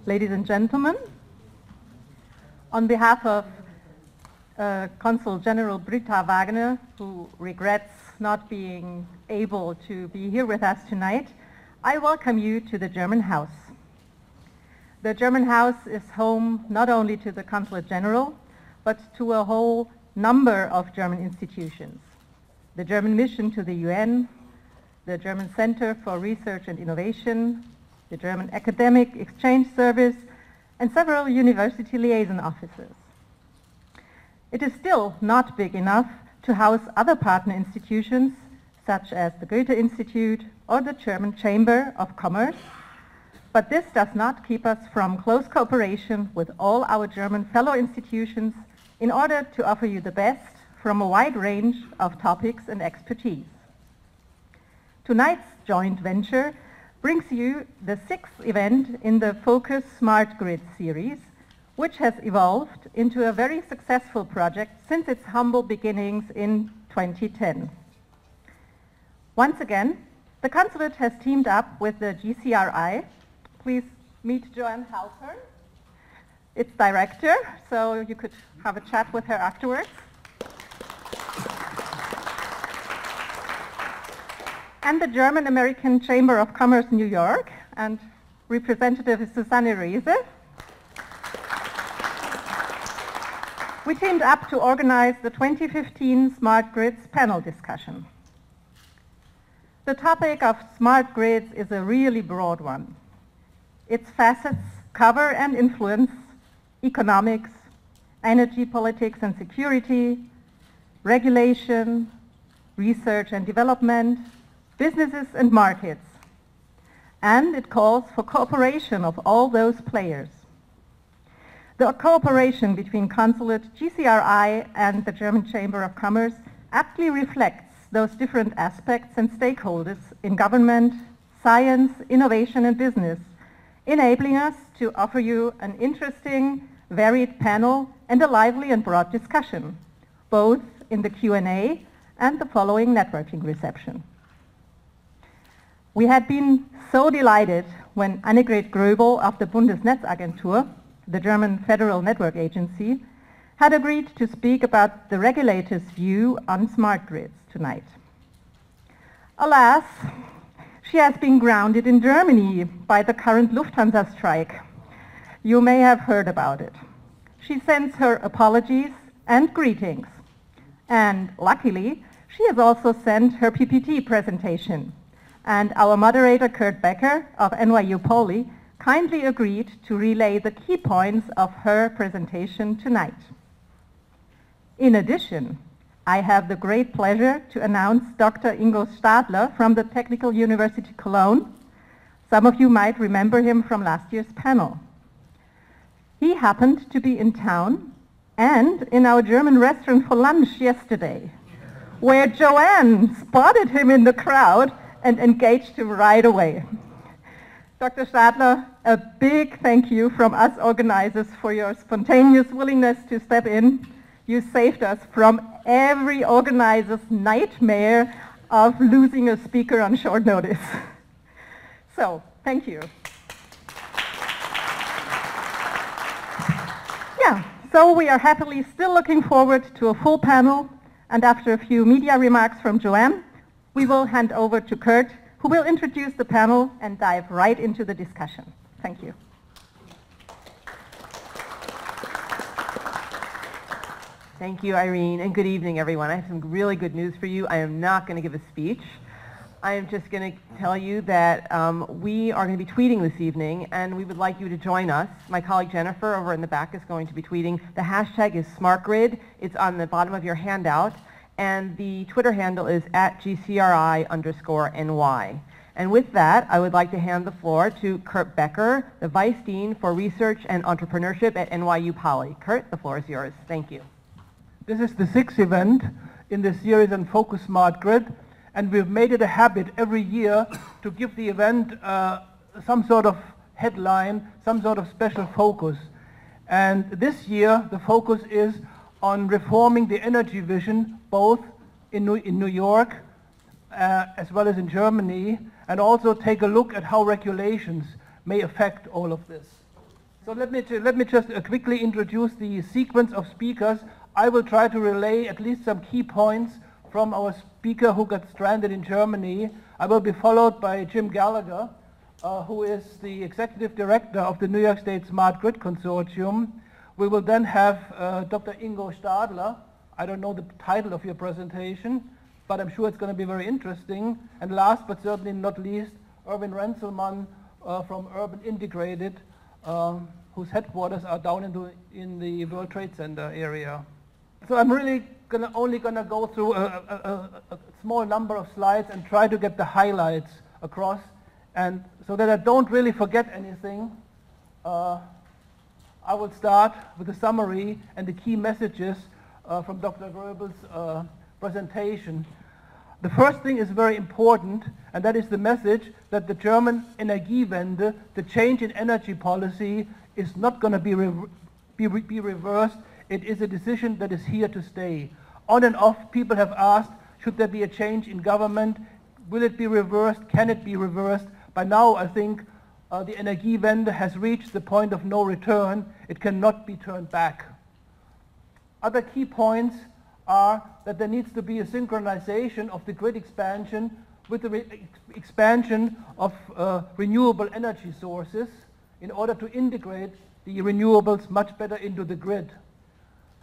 ladies and gentlemen. On behalf of Consul General Britta Wagner, who regrets not being able to be here with us tonight, I welcome you to the German House. The German House is home not only to the Consulate General, but to a whole number of German institutions. The German Mission to the UN, the German Center for Research and Innovation, the German Academic Exchange Service, and several university liaison offices. It is still not big enough to house other partner institutions, such as the Goethe Institute or the German Chamber of Commerce, but this does not keep us from close cooperation with all our German fellow institutions in order to offer you the best from a wide range of topics and expertise. Tonight's joint venture brings you the sixth event in the Focus Smart Grid series, which has evolved into a very successful project since its humble beginnings in 2010. Once again, the Consulate has teamed up with the GCRI. Please meet Joanne Halpern, its director, so you could have a chat with her afterwards. And the German-American Chamber of Commerce New York, and representative is Susanne Reese. We teamed up to organize the 2015 Smart Grids panel discussion. The topic of smart grids is a really broad one. Its facets cover and influence economics, energy politics and security, regulation, research and development, businesses and markets. And it calls for cooperation of all those players. The cooperation between Consulate, GCRI and the German Chamber of Commerce aptly reflects those different aspects and stakeholders in government, science, innovation and business, enabling us to offer you an interesting, varied panel and a lively and broad discussion, both in the Q&A and the following networking reception. We had been so delighted when Annegret Gröbel of the Bundesnetzagentur, the German Federal Network Agency, had agreed to speak about the regulator's view on smart grids tonight. Alas, she has been grounded in Germany by the current Lufthansa strike. You may have heard about it. She sends her apologies and greetings. And luckily, she has also sent her PPT presentation. And our moderator, Kurt Becker of NYU Poly, kindly agreed to relay the key points of her presentation tonight. In addition, I have the great pleasure to announce Dr. Ingo Stadler from the Technical University Cologne. Some of you might remember him from last year's panel. He happened to be in town and in our German restaurant for lunch yesterday, where Joanne spotted him in the crowd and engaged him right away. Dr. Stadler, a big thank you from us organizers for your spontaneous willingness to step in. You saved us from every organizer's nightmare of losing a speaker on short notice. So, thank you. Yeah, so we are happily still looking forward to a full panel, and after a few media remarks from Joanne, we will hand over to Kurt, who will introduce the panel and dive right into the discussion. Thank you. Thank you, Irene, and good evening, everyone. I have some really good news for you. I am not going to give a speech. I am just going to tell you that we are going to be tweeting this evening, and we would like you to join us. My colleague Jennifer over in the back is going to be tweeting. The hashtag is SmartGrid. It's on the bottom of your handout, and the Twitter handle is @GCRI_NY. And with that, I would like to hand the floor to Kurt Becker, the Vice Dean for Research and Entrepreneurship at NYU Poly. Kurt, the floor is yours. Thank you. This is the sixth event in the series on Focus Smart Grid, and we've made it a habit every year to give the event some sort of headline, some sort of special focus. And this year, the focus is on reforming the energy vision, both in New York as well as in Germany, and also take a look at how regulations may affect all of this. So let me just quickly introduce the sequence of speakers. I will try to relay at least some key points from our speaker who got stranded in Germany. I will be followed by Jim Gallagher, who is the executive director of the New York State Smart Grid Consortium. We will then have Dr. Ingo Stadler. I don't know the title of your presentation, but I'm sure it's going to be very interesting. And last but certainly not least, Erwin Renzelmann from Urban Integrated, whose headquarters are down in the World Trade Center area. So I'm really only going to go through a small number of slides and try to get the highlights across, and so that I don't really forget anything. I will start with a summary and the key messages from Dr. Goebbels' presentation. The first thing is very important, and that is the message that the German Energiewende, the change in energy policy, is not going to be reversed. It is a decision that is here to stay. On and off, people have asked, should there be a change in government? Will it be reversed? Can it be reversed? By now, I think the Energiewende has reached the point of no return. It cannot be turned back. Other key points are that there needs to be a synchronization of the grid expansion with the expansion of renewable energy sources in order to integrate the renewables much better into the grid.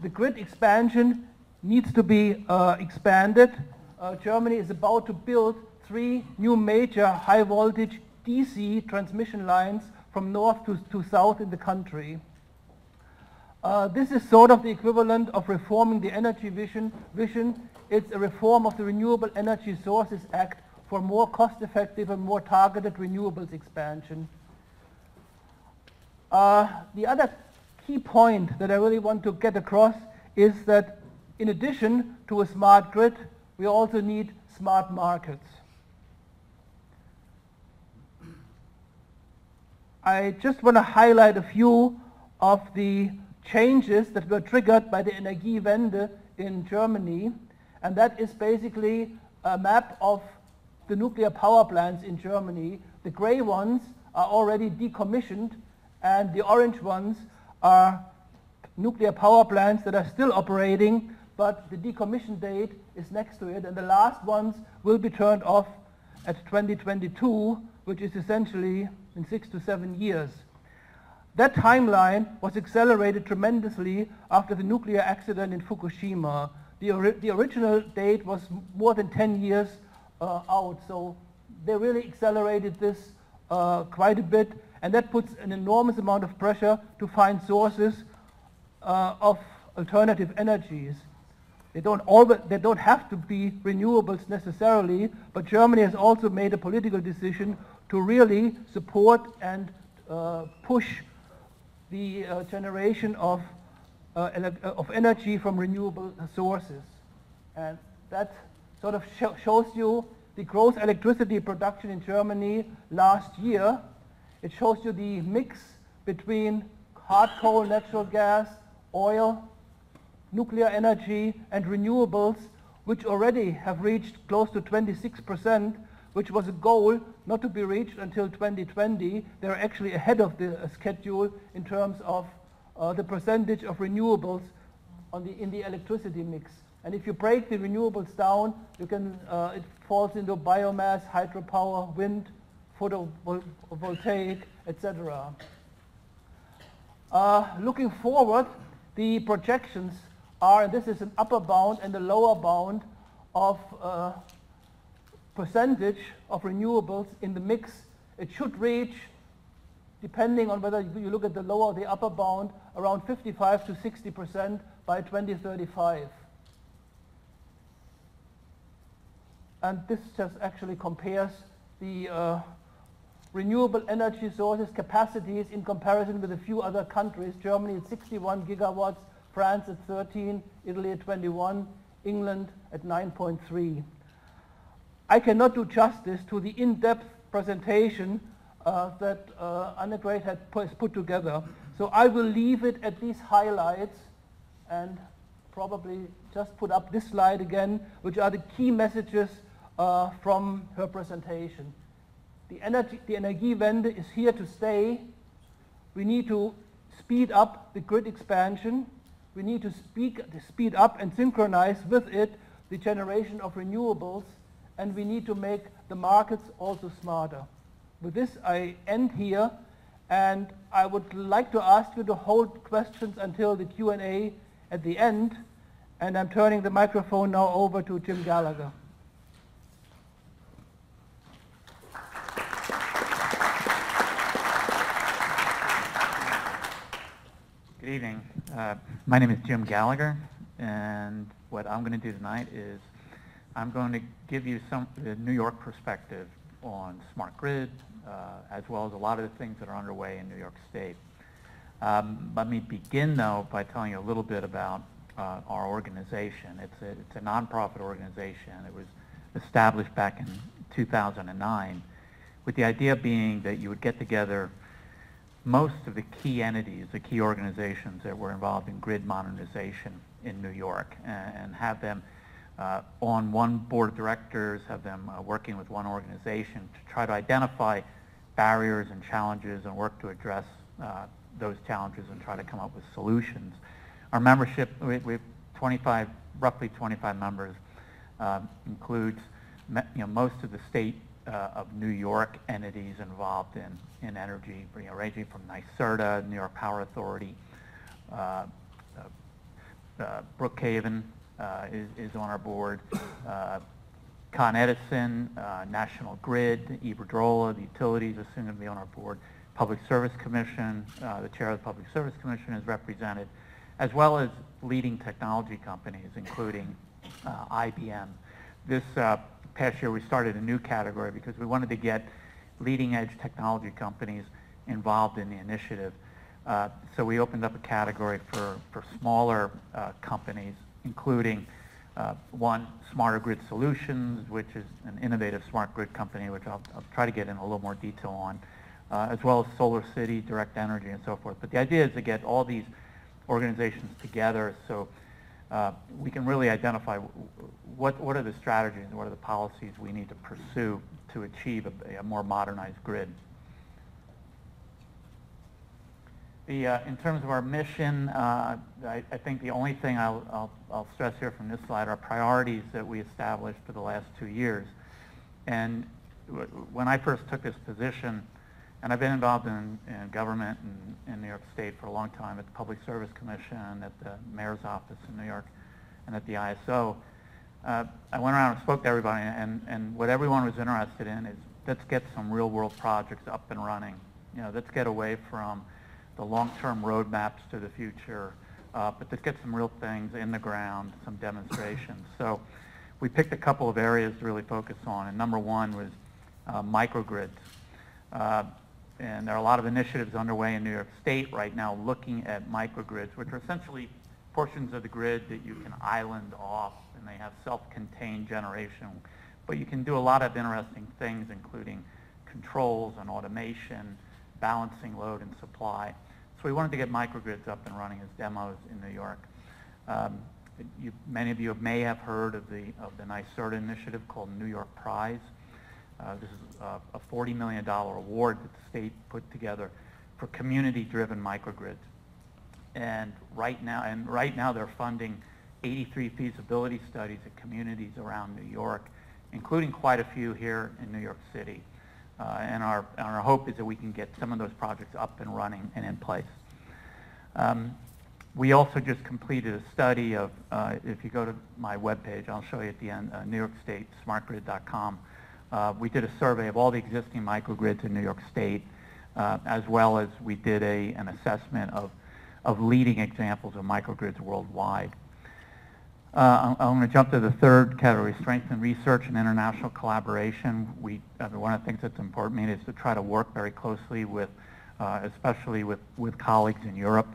The grid expansion needs to be expanded. Germany is about to build 3 new major high voltage DC transmission lines from north to south in the country. This is sort of the equivalent of reforming the energy vision. It's a reform of the Renewable Energy Sources Act for more cost-effective and more targeted renewables expansion. The other key point that I really want to get across is that in addition to a smart grid, we also need smart markets. I just want to highlight a few of the changes that were triggered by the Energiewende in Germany, and that is basically a map of the nuclear power plants in Germany. The gray ones are already decommissioned, and the orange ones are nuclear power plants that are still operating, but the decommission date is next to it, and the last ones will be turned off at 2022, which is essentially in 6 to 7 years. That timeline was accelerated tremendously after the nuclear accident in Fukushima. The original date was more than 10 years out, so they really accelerated this quite a bit, and that puts an enormous amount of pressure to find sources of alternative energies. They don't have to be renewables necessarily, but Germany has also made a political decision to really support and push the generation of energy from renewable sources. And that sort of shows you the gross electricity production in Germany last year. It shows you the mix between hard coal, natural gas, oil, nuclear energy, and renewables, which already have reached close to 26%, which was a goal not to be reached until 2020. They're actually ahead of the schedule in terms of the percentage of renewables in the electricity mix. And if you break the renewables down, you can, it falls into biomass, hydropower, wind, photovoltaic, etc. Looking forward, the projections are, and this is an upper bound and a lower bound of percentage of renewables in the mix. It should reach, depending on whether you look at the lower or the upper bound, around 55 to 60% by 2035. And this just actually compares the renewable energy sources capacities in comparison with a few other countries. Germany at 61 gigawatts, France at 13, Italy at 21, England at 9.3. I cannot do justice to the in-depth presentation that Annegret has put together. So I will leave it at these highlights and probably just put up this slide again, which are the key messages from her presentation. The Energiewende is here to stay. We need to speed up the grid expansion. We need to speed up and synchronize with it the generation of renewables, and we need to make the markets also smarter. With this, I end here, and I would like to ask you to hold questions until the Q&A at the end, and I'm turning the microphone now over to Jim Gallagher. Good evening. My name is Jim Gallagher, and what I'm going to do tonight is I'm going to give you the New York perspective on smart grid, as well as a lot of the things that are underway in New York State. Let me begin, though, by telling you a little bit about our organization. It's a nonprofit organization. It was established back in 2009 with the idea being that you would get together most of the key entities, the key organizations that were involved in grid modernization in New York, and have them on one board of directors, have them working with one organization to try to identify barriers and challenges and work to address those challenges and try to come up with solutions. Our membership, we have roughly 25 members, includes most of the state of New York entities involved in energy, ranging from NYSERDA, New York Power Authority, Brookhaven is on our board, Con Edison, National Grid, Iberdrola, the utilities are soon going to be on our board, Public Service Commission, the chair of the Public Service Commission is represented, as well as leading technology companies, including IBM. This past year we started a new category because we wanted to get leading edge technology companies involved in the initiative. So we opened up a category for smaller companies, including one, Smarter Grid Solutions, which is an innovative smart grid company, which I'll try to get in a little more detail on, as well as Solar City, Direct Energy, and so forth. But the idea is to get all these organizations together so we can really identify what are the strategies and what are the policies we need to pursue to achieve a more modernized grid. In terms of our mission, I think the only thing I'll stress here from this slide are priorities that we established for the last 2 years. And when I first took this position, and I've been involved in government in New York State for a long time at the Public Service Commission, at the Mayor's Office in New York, and at the ISO, I went around and spoke to everybody, and what everyone was interested in is let's get some real-world projects up and running. Let's get away from the long-term roadmaps to the future, but let's get some real things in the ground, some demonstrations. So we picked a couple of areas to really focus on, and number one was microgrids. And there are a lot of initiatives underway in New York State right now looking at microgrids, which are essentially portions of the grid that you can island off, and they have self-contained generation. But you can do a lot of interesting things, including controls and automation, balancing load and supply. So we wanted to get microgrids up and running as demos in New York. Many of you may have heard of the NYSERDA initiative called New York Prize. This is a $40 million award that the state put together for community-driven microgrids. And right now they're funding 83 feasibility studies at communities around New York, including quite a few here in New York City. And our hope is that we can get some of those projects up and running and in place. We also just completed a study of, if you go to my webpage, I'll show you at the end, New York State, smartgrid.com. We did a survey of all the existing microgrids in New York State, as well as we did an assessment of leading examples of microgrids worldwide. I'm going to jump to the third category, strengthen research and international collaboration. One of the things that's important to me is to try to work very closely with, especially with colleagues in Europe.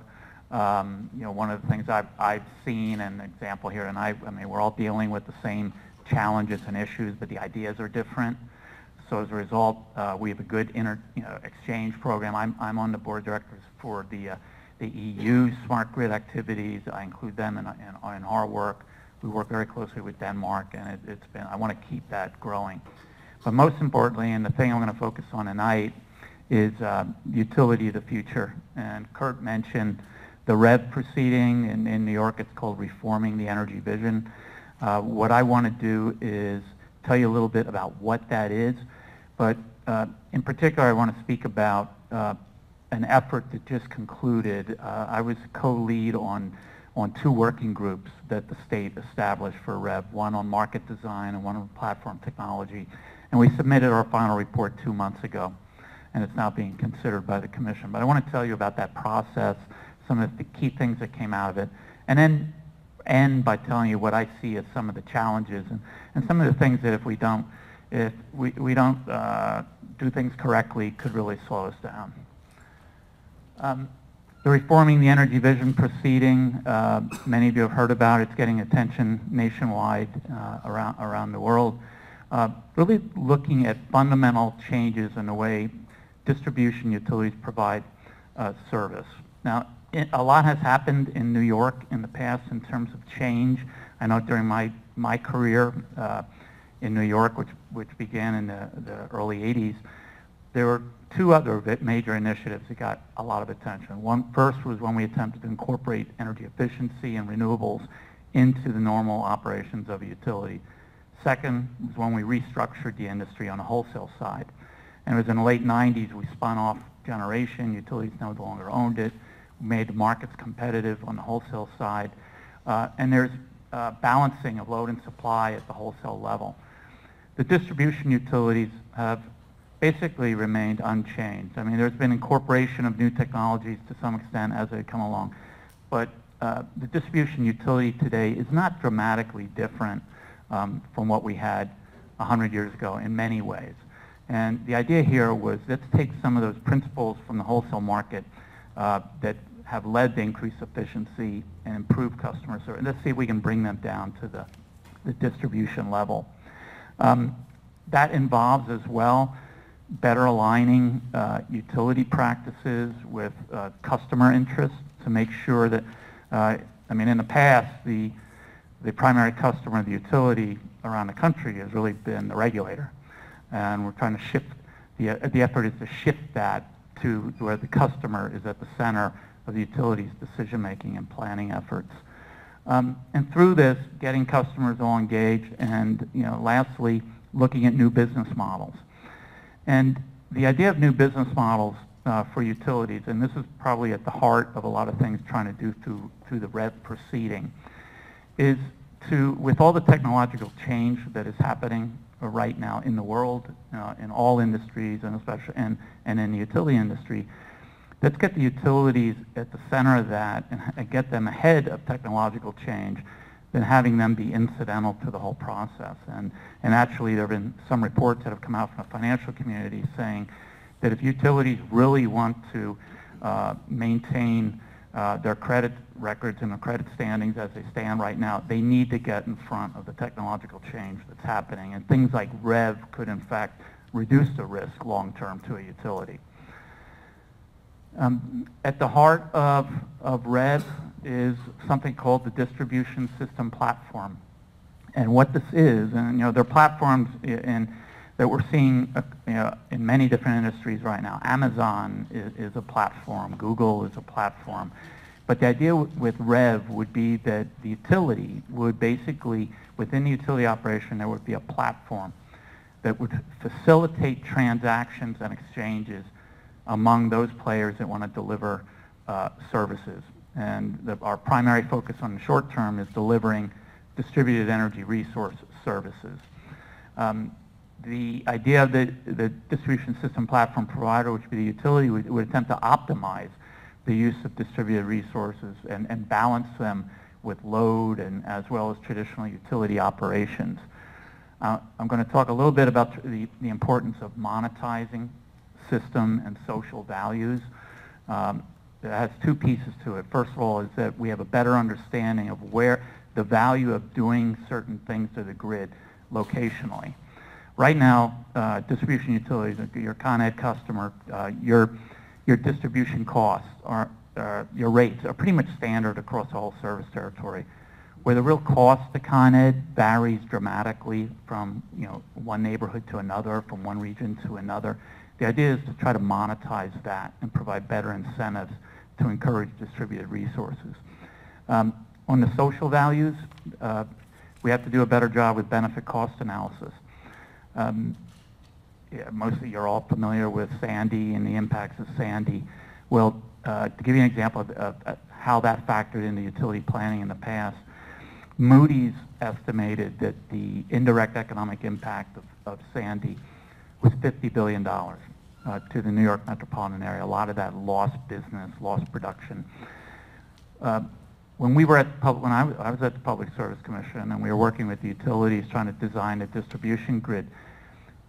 One of the things I've seen, an example here, and I mean, we're all dealing with the same challenges and issues, but the ideas are different. So as a result, we have a good exchange program. I'm on the board of directors for the EU smart grid activities. I include them in our work. We work very closely with Denmark, and I want to keep that growing. But most importantly, and the thing I'm going to focus on tonight, is utility of the future. And Kurt mentioned the REV proceeding. In New York, it's called Reforming the Energy Vision. What I want to do is tell you a little bit about what that is, but in particular, I want to speak about an effort that just concluded. I was co-lead on two working groups that the state established for REV, one on market design and one on platform technology. And we submitted our final report 2 months ago, and it's now being considered by the commission. But I want to tell you about that process, some of the key things that came out of it, and then end by telling you what I see as some of the challenges and some of the things that if we don't do things correctly could really slow us down. The Reforming the Energy Vision proceeding, many of you have heard about. It's getting attention nationwide around the world. Really looking at fundamental changes in the way distribution utilities provide service. Now, a lot has happened in New York in the past in terms of change. I know during my career in New York, which began in the early 80s, there were two other major initiatives that got a lot of attention. First was when we attempted to incorporate energy efficiency and renewables into the normal operations of a utility. Second was when we restructured the industry on the wholesale side. And it was in the late 90s we spun off generation. Utilities no longer owned it. We made the markets competitive on the wholesale side. And there's balancing of load and supply at the wholesale level. The distribution utilities have basically remained unchanged. I mean, there's been incorporation of new technologies to some extent as they come along, but the distribution utility today is not dramatically different from what we had 100 years ago in many ways. And the idea here was, let's take some of those principles from the wholesale market that have led to increased efficiency and improved customer service. Let's see if we can bring them down to the distribution level. That involves as well better aligning utility practices with customer interests to make sure that, I mean, in the past, the primary customer of the utility around the country has really been the regulator. And we're trying to shift, the effort is to shift that to where the customer is at the center of the utility's decision-making and planning efforts. And through this, getting customers all engaged and, lastly, looking at new business models. And the idea of new business models for utilities, and this is probably at the heart of a lot of things trying to do through the REV proceeding, is to, with all the technological change that is happening right now in the world, in all industries, and especially and in the utility industry, let's get the utilities at the center of that and get them ahead of technological change than having them be incidental to the whole process. And actually there have been some reports that have come out from the financial community saying that if utilities really want to maintain their credit records and their credit standings as they stand right now, they need to get in front of the technological change that's happening. And things like REV could in fact reduce the risk long term to a utility. At the heart of REV is something called the Distribution System Platform. And what this is, and there are platforms that we're seeing in many different industries right now. Amazon is a platform, Google is a platform. But the idea with REV would be that the utility would basically, within the utility operation, there would be a platform that would facilitate transactions and exchanges among those players that want to deliver services. And our primary focus on the short term is delivering distributed energy resource services. The idea of the distribution system platform provider, which would be the utility, would attempt to optimize the use of distributed resources and balance them with load and as well as traditional utility operations. I'm going to talk a little bit about the importance of monetizing system and social values. It has two pieces to it. First of all is that we have a better understanding of where the value of doing certain things to the grid locationally. Right now, distribution utilities, your Con Ed customer, your distribution costs, your rates are pretty much standard across the whole service territory. Where the real cost to Con Ed varies dramatically from one neighborhood to another, from one region to another. The idea is to try to monetize that and provide better incentives to encourage distributed resources. On the social values, we have to do a better job with benefit cost analysis. Yeah, mostly you're all familiar with Sandy and the impacts of Sandy. Well, to give you an example of how that factored into utility planning in the past, Moody's estimated that the indirect economic impact of Sandy was $50 billion to the New York metropolitan area. A lot of that lost business, lost production. When we were at when I was at the Public Service Commission and we were working with the utilities trying to design a distribution grid,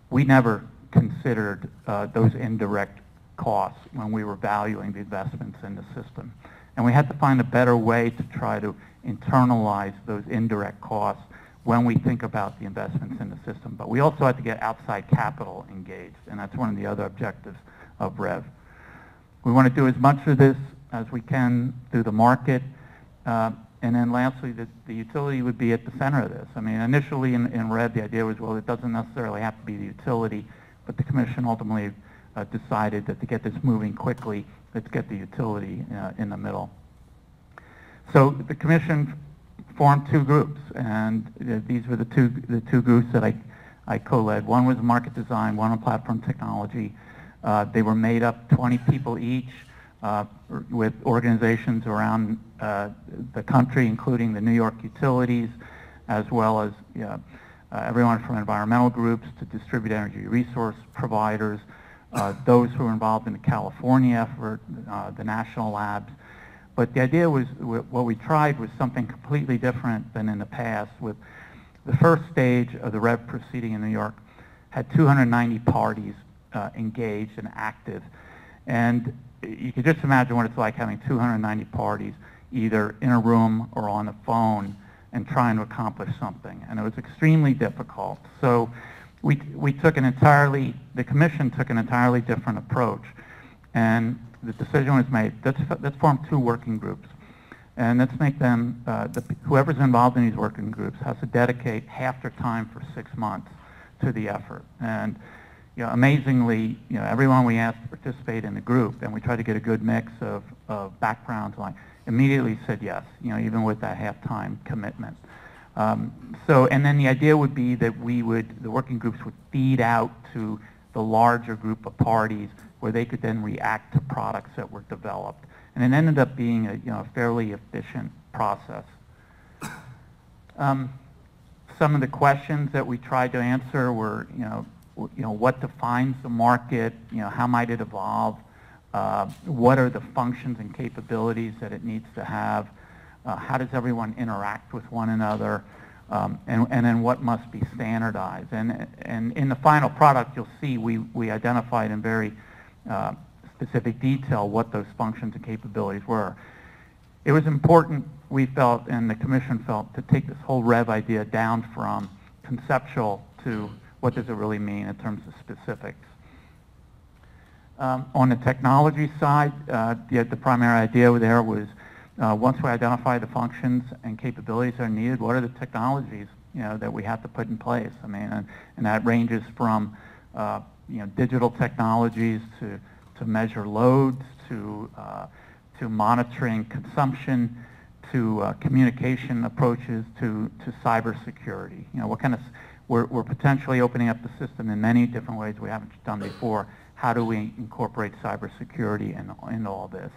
we never considered those indirect costs when we were valuing the investments in the system. And we had to find a better way to try to internalize those indirect costs when we think about the investments in the system. But we also had to get outside capital engaged, and that's one of the other objectives of REV. We want to do as much of this as we can through the market. And then lastly, the utility would be at the center of this. I mean, initially in REV, the idea was, well, it doesn't necessarily have to be the utility, but the commission ultimately decided that to get this moving quickly, let's get the utility in the middle. So the commission formed two groups, and these were the two groups that I co-led. One was market design, one on platform technology. They were made up 20 people each, with organizations around the country, including the New York utilities, as well as everyone from environmental groups to distributed energy resource providers, those who were involved in the California effort, the national labs. But the idea was, what we tried was something completely different than in the past. With the first stage of the REV proceeding in New York had 290 parties engaged and active. And you can just imagine what it's like having 290 parties either in a room or on the phone and trying to accomplish something. And it was extremely difficult. So we took the commission took an entirely different approach. And the decision was made, let's form two working groups. And let's make them, whoever's involved in these working groups has to dedicate half their time for 6 months to the effort. And amazingly, everyone we asked to participate in the group, and we tried to get a good mix of backgrounds, like immediately said yes, even with that half-time commitment. And then the idea would be that the working groups would feed out to the larger group of parties where they could then react to products that were developed. And it ended up being a fairly efficient process. Some of the questions that we tried to answer were, what defines the market? How might it evolve? What are the functions and capabilities that it needs to have? How does everyone interact with one another? And then what must be standardized? And in the final product, you'll see we identified in very specific detail what those functions and capabilities were. It was important, we felt, and the commission felt, to take this whole REV idea down from conceptual to what does it really mean in terms of specifics. On the technology side, the primary idea there was once we identify the functions and capabilities that are needed, what are the technologies that we have to put in place? I mean, and that ranges from digital technologies to measure loads, to monitoring consumption, to communication approaches, to cybersecurity. What kind of we're potentially opening up the system in many different ways we haven't done before. How do we incorporate cybersecurity in all this?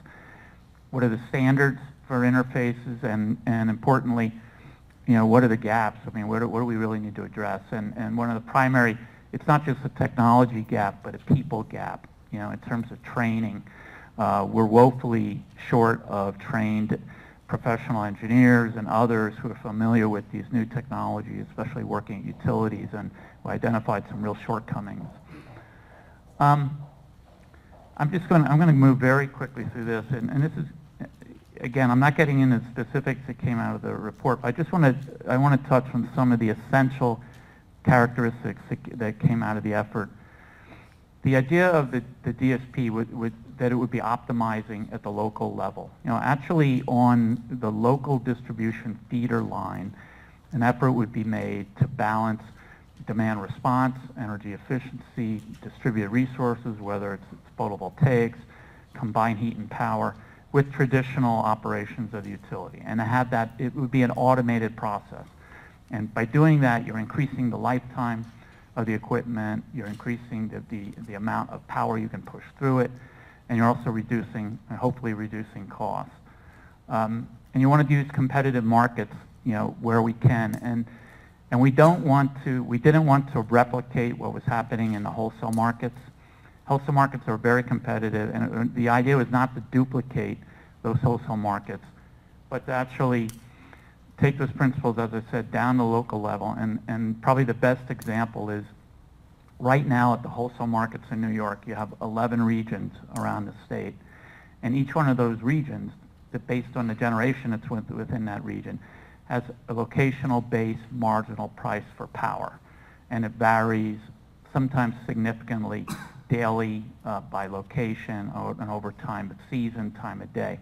What are the standards for interfaces, and importantly, what are the gaps? I mean, what do we really need to address? And one of the primary, it's not just a technology gap, but a people gap. In terms of training, we're woefully short of trained professional engineers and others who are familiar with these new technologies, especially working at utilities, and we identified some real shortcomings. I'm going to move very quickly through this, and this is, again, I'm not getting into the specifics that came out of the report, but I want to touch on some of the essential characteristics that came out of the effort. The idea of the DSP that it would be optimizing at the local level. Actually on the local distribution feeder line, an effort would be made to balance demand response, energy efficiency, distributed resources, whether it's photovoltaics, combined heat and power, with traditional operations of the utility. And to have that, it would be an automated process. And by doing that, you're increasing the lifetime of the equipment, you're increasing the amount of power you can push through it, and you're also reducing, hopefully reducing costs. And you want to use competitive markets, where we can. And we didn't want to replicate what was happening in the wholesale markets. Wholesale markets are very competitive, and the idea was not to duplicate those wholesale markets, but to actually take those principles, as I said, down the local level. And probably the best example is right now at the wholesale markets in New York, you have 11 regions around the state. And each one of those regions, based on the generation that's within that region, has a locational-based marginal price for power. And it varies sometimes significantly daily by location and over time, but season, time of day.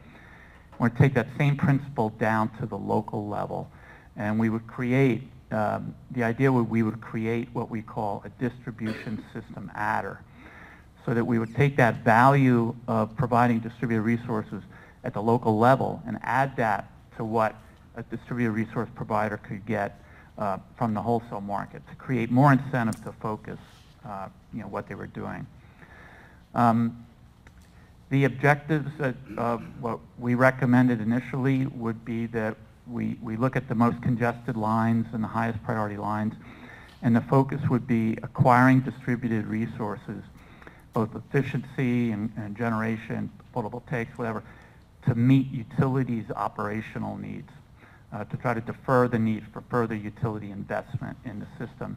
We're going to take that same principle down to the local level, and we would create, the idea would we would create what we call a distribution system adder, so that we would take that value of providing distributed resources at the local level and add that to what a distributed resource provider could get from the wholesale market to create more incentive to focus what they were doing. The objectives of what we recommended initially would be that we look at the most congested lines and the highest priority lines, and the focus would be acquiring distributed resources, both efficiency and generation, photovoltaics, whatever, to meet utilities' operational needs, to try to defer the need for further utility investment in the system.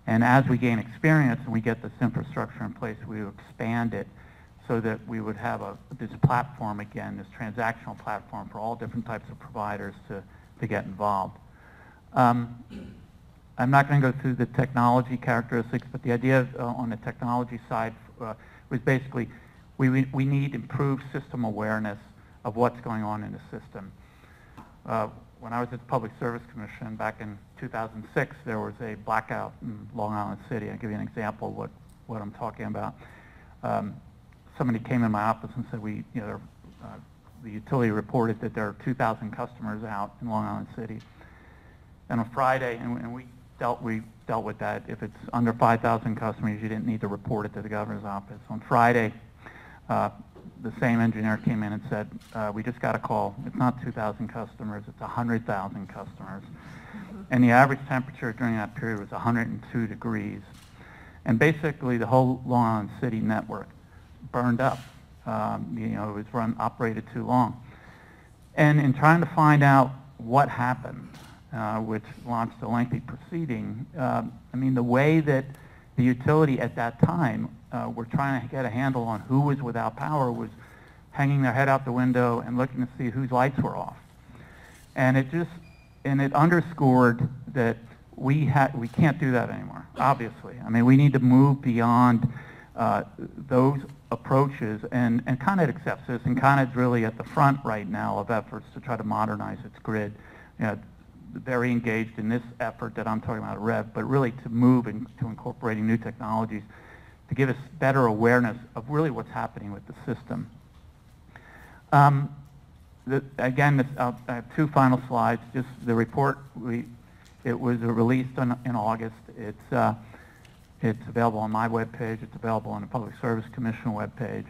And as we gain experience and we get this infrastructure in place, we will expand it so that we would have this platform again, this transactional platform for all different types of providers to get involved. I'm not going to go through the technology characteristics, but the idea on the technology side was basically we need improved system awareness of what's going on in the system. When I was at the Public Service Commission back in 2006, there was a blackout in Long Island City. I'll give you an example of what I'm talking about. Somebody came in my office and said, the utility reported that there are 2,000 customers out in Long Island City. And on Friday, and we dealt with that. If it's under 5,000 customers, you didn't need to report it to the governor's office. On Friday, the same engineer came in and said, we just got a call. It's not 2,000 customers, it's 100,000 customers. And the average temperature during that period was 102 degrees. And basically the whole Long Island City network burned up. It was operated too long. And in trying to find out what happened, which launched a lengthy proceeding, the way that the utility at that time were trying to get a handle on who was without power was hanging their head out the window and looking to see whose lights were off. And it underscored that we can't do that anymore, obviously. We need to move beyond those approaches, and Con Ed accepts this, and Con Ed's really at the front right now of efforts to try to modernize its grid. Very engaged in this effort that I'm talking about, REV, but really to move into incorporating new technologies to give us better awareness of really what's happening with the system. I have two final slides. Just the report, it was released in August. It's available on my webpage. It's available on the Public Service Commission webpage.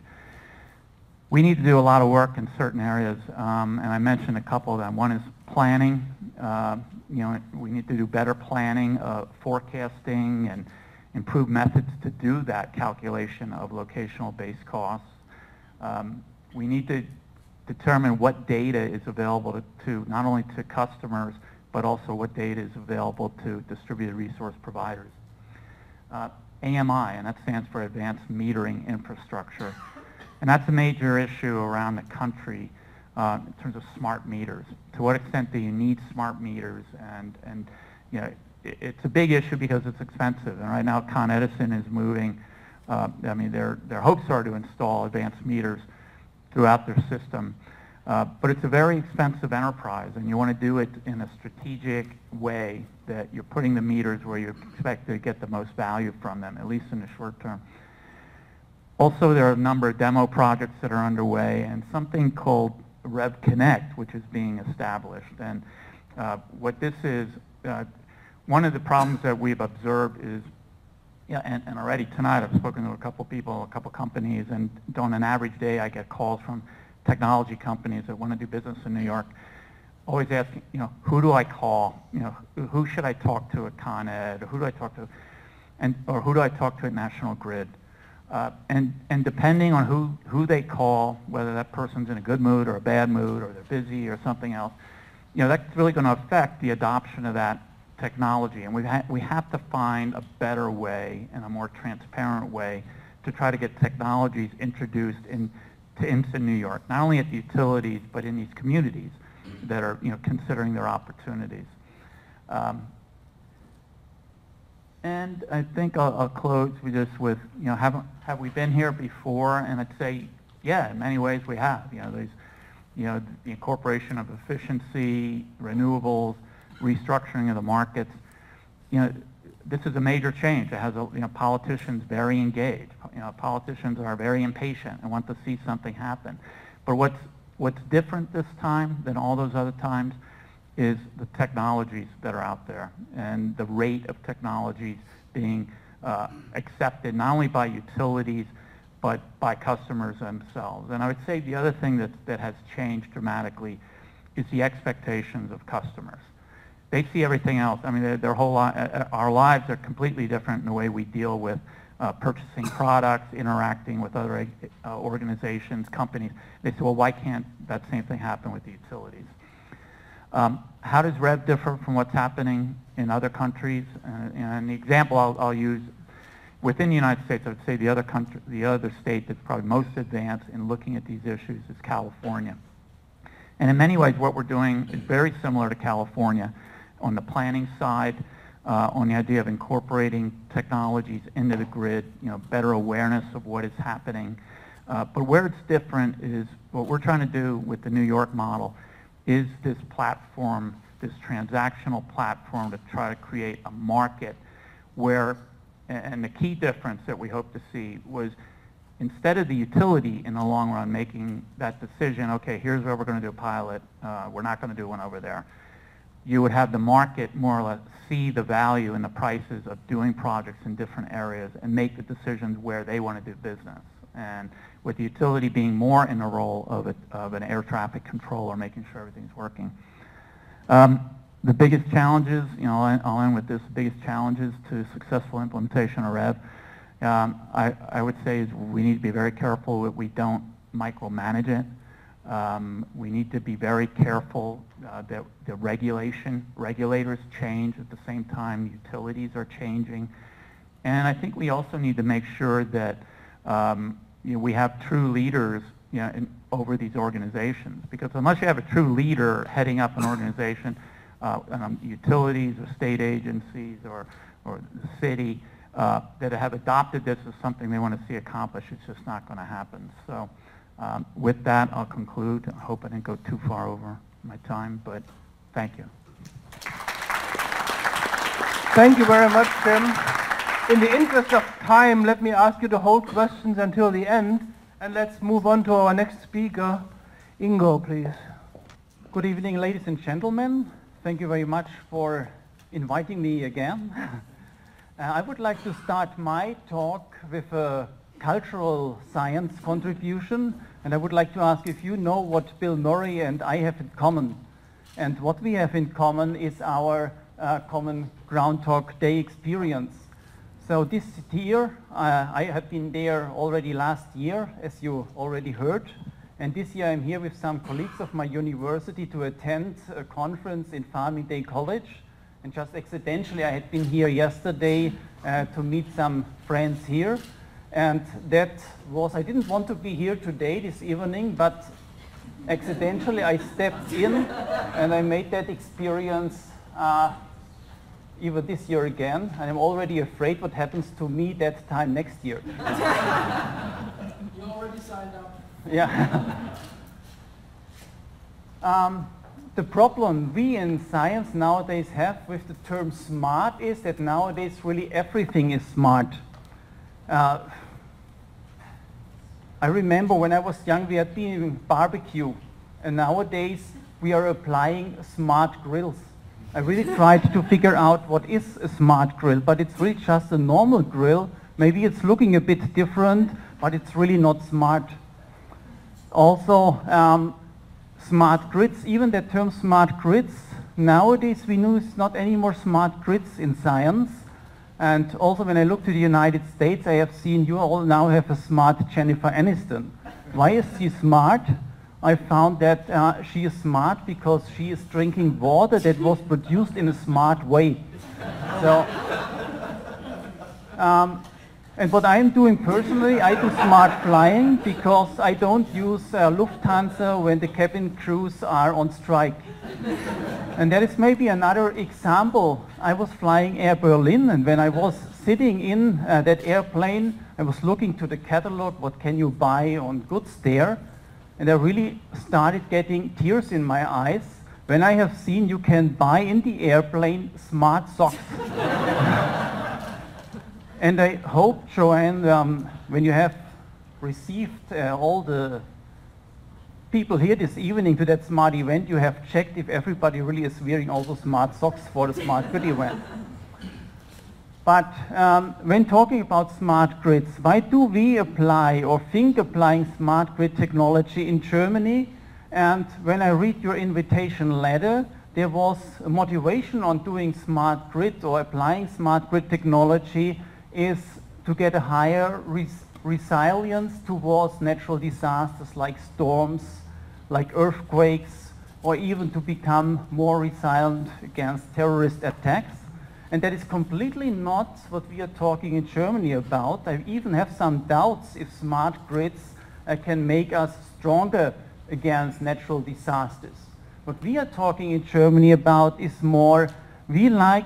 We need to do a lot of work in certain areas, and I mentioned a couple of them. One is planning. We need to do better planning, forecasting, and improve methods to do that calculation of locational-based costs. We need to determine what data is available to not only to customers, but also what data is available to distributed resource providers. AMI, and that stands for Advanced Metering Infrastructure. And that's a major issue around the country in terms of smart meters. To what extent do you need smart meters? And it's a big issue because it's expensive. And right now, Con Edison is moving. Their hopes are to install advanced meters throughout their system. But it's a very expensive enterprise, and you want to do it in a strategic way that you're putting the meters where you expect to get the most value from them, at least in the short term. Also, there are a number of demo projects that are underway, and something called Rev Connect, which is being established. And what this is, one of the problems that we've observed is, and already tonight I've spoken to a couple people, a couple companies, and on an average day I get calls from technology companies that want to do business in New York, always asking, who do I call? Who should I talk to at Con Ed? Or who do I talk to, or who do I talk to at National Grid? And depending on who they call, whether that person's in a good mood or a bad mood, or they're busy or something else, that's really going to affect the adoption of that technology. And we have to find a better way and a more transparent way to try to get technologies introduced into New York, not only at the utilities, but in these communities that are considering their opportunities. And I think I'll close with have we been here before? And I'd say, yeah, in many ways we have. There's the incorporation of efficiency, renewables, restructuring of the markets. This is a major change. It has politicians very engaged. Politicians are very impatient and want to see something happen. But what's different this time than all those other times is the technologies that are out there and the rate of technologies being accepted not only by utilities but by customers themselves. And I would say the other thing that has changed dramatically is the expectations of customers. They see everything else. I mean, their whole our lives are completely different in the way we deal with purchasing products, interacting with other organizations, companies. They say, well, why can't that same thing happen with the utilities? How does REV differ from what's happening in other countries? And the example I'll use, within the United States, I would say the other state that's probably most advanced in looking at these issues is California. And in many ways, what we're doing is very similar to California on the planning side, on the idea of incorporating technologies into the grid, better awareness of what is happening. But where it's different is what we're trying to do with the New York model is this platform, this transactional platform to try to create a market where, and the key difference that we hope to see was instead of the utility in the long run making that decision, okay, here's where we're going to do a pilot, we're not going to do one over there, you would have the market more or less see the value in the prices of doing projects in different areas and make the decisions where they want to do business. And with the utility being more in the role of an air traffic controller, making sure everything's working. The biggest challenges, I'll end with this, the biggest challenges to successful implementation of REV, I would say is we need to be very careful that we don't micromanage it. We need to be very careful that the regulators change at the same time utilities are changing. And I think we also need to make sure that we have true leaders over these organizations. Because unless you have a true leader heading up an organization, utilities or state agencies or the city that have adopted this as something they want to see accomplished, it's just not going to happen. So with that, I'll conclude. I hope I didn't go too far over my time, but thank you. Thank you very much, Tim. In the interest of time, let me ask you to hold questions until the end, and let's move on to our next speaker. Ingo, please. Good evening, ladies and gentlemen. Thank you very much for inviting me again. I would like to start my talk with a cultural science contribution, and I would like to ask if you know what Bill Murray and I have in common. And what we have in common is our common Groundhog Day experience. So this year, I have been there already last year, as you already heard. And this year I'm here with some colleagues of my university to attend a conference in Farming Day College. And just accidentally, I had been here yesterday to meet some friends here. And that was, I didn't want to be here today, this evening, but accidentally I stepped in and I made that experience even this year again. And I'm already afraid what happens to me that time next year. You already signed up. Yeah. The problem we in science nowadays have with the term smart is that nowadays really everything is smart. I remember when I was young we had been doing barbecue, and nowadays we are applying smart grills. I really tried to figure out what is a smart grill, but it's really just a normal grill. Maybe it's looking a bit different, but it's really not smart. Also, smart grids, even the term smart grids, nowadays we know it's not anymore smart grids in science. And also when I look to the United States, I have seen you all now have a smart Jennifer Aniston. Why is she smart? I found that she is smart because she is drinking water that was produced in a smart way. So, and what I'm doing personally, I do smart flying because I don't use Lufthansa when the cabin crews are on strike. And that is maybe another example. I was flying Air Berlin, and when I was sitting in that airplane, I was looking to the catalog, what can you buy on goods there? And I really started getting tears in my eyes when I have seen you can buy in the airplane smart socks. And I hope, Joanne, when you have received all the people here this evening to that smart event, you have checked if everybody really is wearing also smart socks for the smart grid event. But when talking about smart grids, why do we apply or think applying smart grid technology in Germany? And when I read your invitation letter, there was a motivation on doing smart grid or applying smart grid technology is to get a higher resilience towards natural disasters like storms, like earthquakes, or even to become more resilient against terrorist attacks. And that is completely not what we are talking in Germany about. I even have some doubts if smart grids can make us stronger against natural disasters. What we are talking in Germany about is more, we like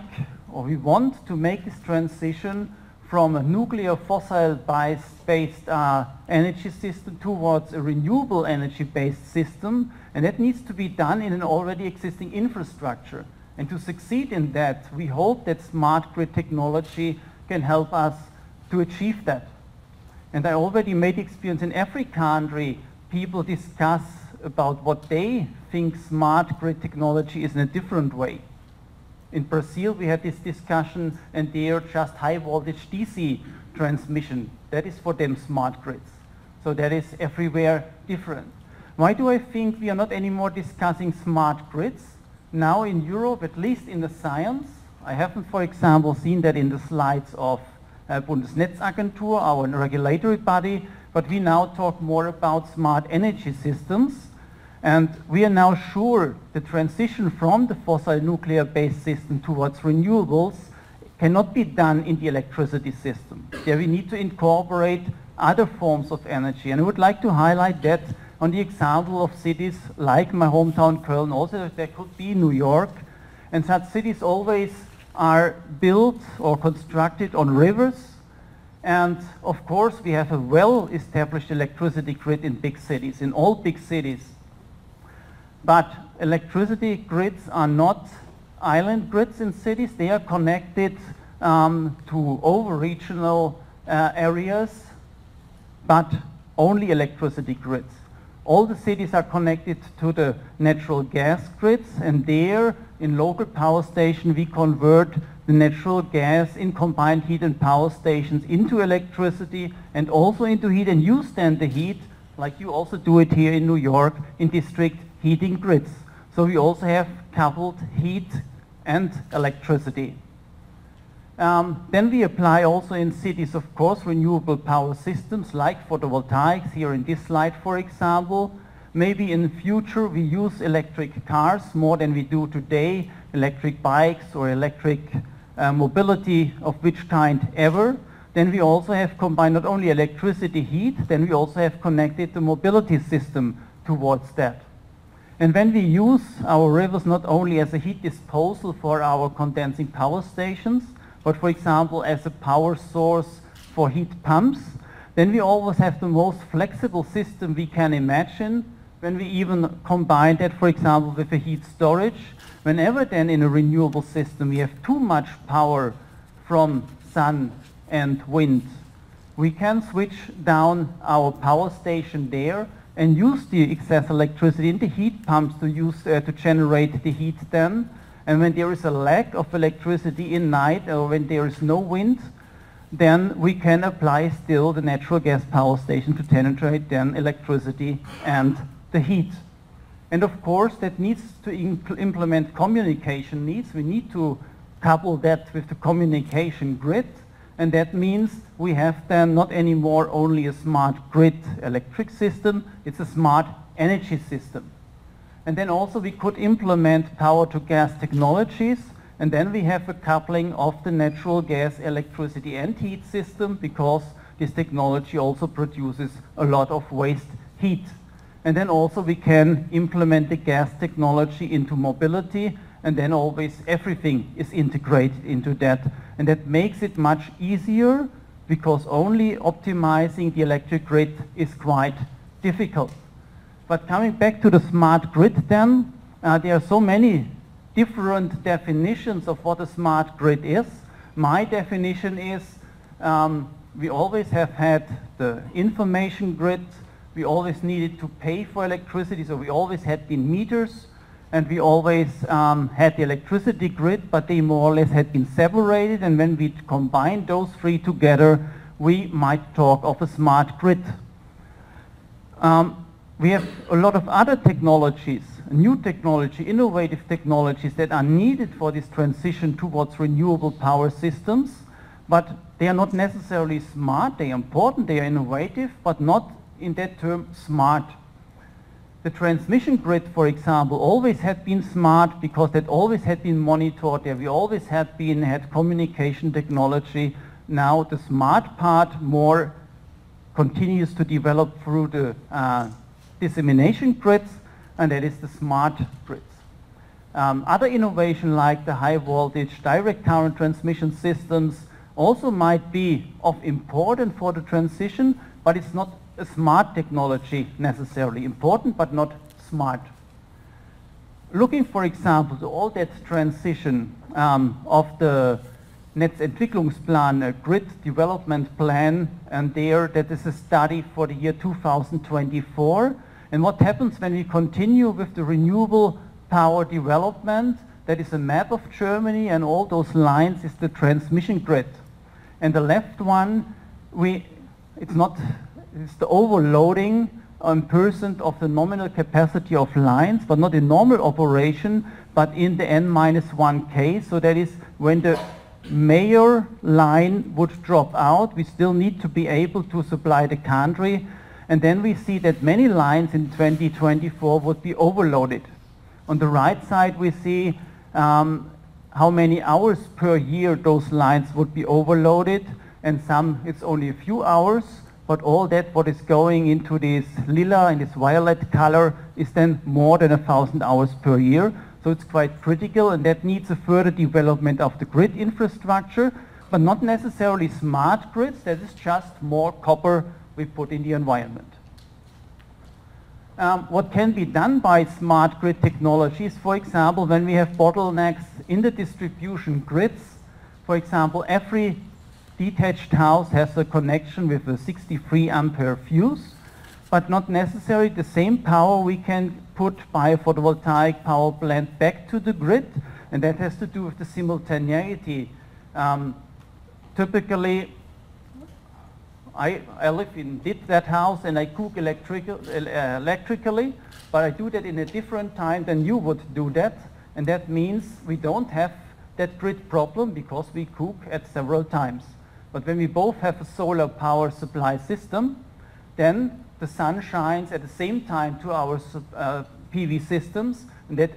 or we want to make this transition from a nuclear fossil-based energy system towards a renewable energy-based system, and that needs to be done in an already existing infrastructure. And to succeed in that, we hope that smart grid technology can help us to achieve that. And I already made experience in every country, people discuss about what they think smart grid technology is in a different way. In Brazil, we had this discussion, and they are just high voltage DC transmission. That is for them smart grids. So that is everywhere different. Why do I think we are not anymore discussing smart grids? Now in Europe, at least in the science, I haven't, for example, seen that in the slides of Bundesnetzagentur, our regulatory body, but we now talk more about smart energy systems. And we are now sure the transition from the fossil nuclear-based system towards renewables cannot be done in the electricity system. There we need to incorporate other forms of energy. And I would like to highlight that on the example of cities like my hometown Köln, also there could be New York, and such cities always are built or constructed on rivers. And of course we have a well-established electricity grid in big cities, in all big cities. But electricity grids are not island grids in cities. They are connected to over-regional areas, but only electricity grids. All the cities are connected to the natural gas grids, and there in local power station we convert the natural gas in combined heat and power stations into electricity and also into heat, and use then the heat, like you also do it here in New York, in district heating grids. So we also have coupled heat and electricity. Then we apply also in cities, of course, renewable power systems like photovoltaics, here in this slide, for example. Maybe in the future we use electric cars more than we do today, electric bikes or electric mobility of which kind ever. Then we also have combined not only electricity, heat, then we also have connected the mobility system towards that. And when we use our rivers not only as a heat disposal for our condensing power stations, but for example as a power source for heat pumps, then we always have the most flexible system we can imagine when we even combine that, for example, with a heat storage, whenever then in a renewable system we have too much power from sun and wind, we can switch down our power station there and use the excess electricity in the heat pumps to generate the heat then. And when there is a lack of electricity in night or when there is no wind, then we can apply still the natural gas power station to generate then electricity and the heat. And of course that needs to implement communication needs. We need to couple that with the communication grid, and that means we have then not anymore only a smart grid electric system, it's a smart energy system. And then also we could implement power to gas technologies, and then we have a coupling of the natural gas, electricity and heat system, because this technology also produces a lot of waste heat. And then also we can implement the gas technology into mobility, and then always everything is integrated into that. And that makes it much easier, because only optimizing the electric grid is quite difficult. But coming back to the smart grid then, there are so many different definitions of what a smart grid is. My definition is we always have had the information grid, we always needed to pay for electricity, so we always had the meters, and we always had the electricity grid, but they more or less had been separated, and when we combine those three together, we might talk of a smart grid. We have a lot of other technologies, new technology, innovative technologies that are needed for this transition towards renewable power systems, but they are not necessarily smart. They are important, they are innovative, but not in that term smart. The transmission grid, for example, always had been smart because that always had been monitored there. We always had communication technology. Now the smart part more continues to develop through the dissemination grids, and that is the smart grids. Other innovation like the high voltage direct current transmission systems also might be of importance for the transition, but it's not a smart technology necessarily. Important but not smart. Looking for example to all that transition of the Netzentwicklungsplan, grid development plan, and there that is a study for the year 2024. And what happens when we continue with the renewable power development? That is a map of Germany, and all those lines is the transmission grid. And the left one, it's the overloading on % of the nominal capacity of lines, but not in normal operation, but in the n-1 case. So that is when the major line would drop out, we still need to be able to supply the country. And then we see that many lines in 2024 would be overloaded. On the right side we see how many hours per year those lines would be overloaded, and some it's only a few hours, but all that what is going into this lila and this violet color is then more than 1,000 hours per year. So it's quite critical, and that needs a further development of the grid infrastructure, but not necessarily smart grids. That is just more copper we put in the environment. What can be done by smart grid technologies, for example, when we have bottlenecks in the distribution grids, for example, every detached house has a connection with a 63 ampere fuse, but not necessarily the same power we can put by a photovoltaic power plant back to the grid, and that has to do with the simultaneity. Typically, I live in that house and I cook electrically, but I do that in a different time than you would do that, and that means we don't have that grid problem because we cook at several times. But when we both have a solar power supply system, then the sun shines at the same time to our PV systems, and that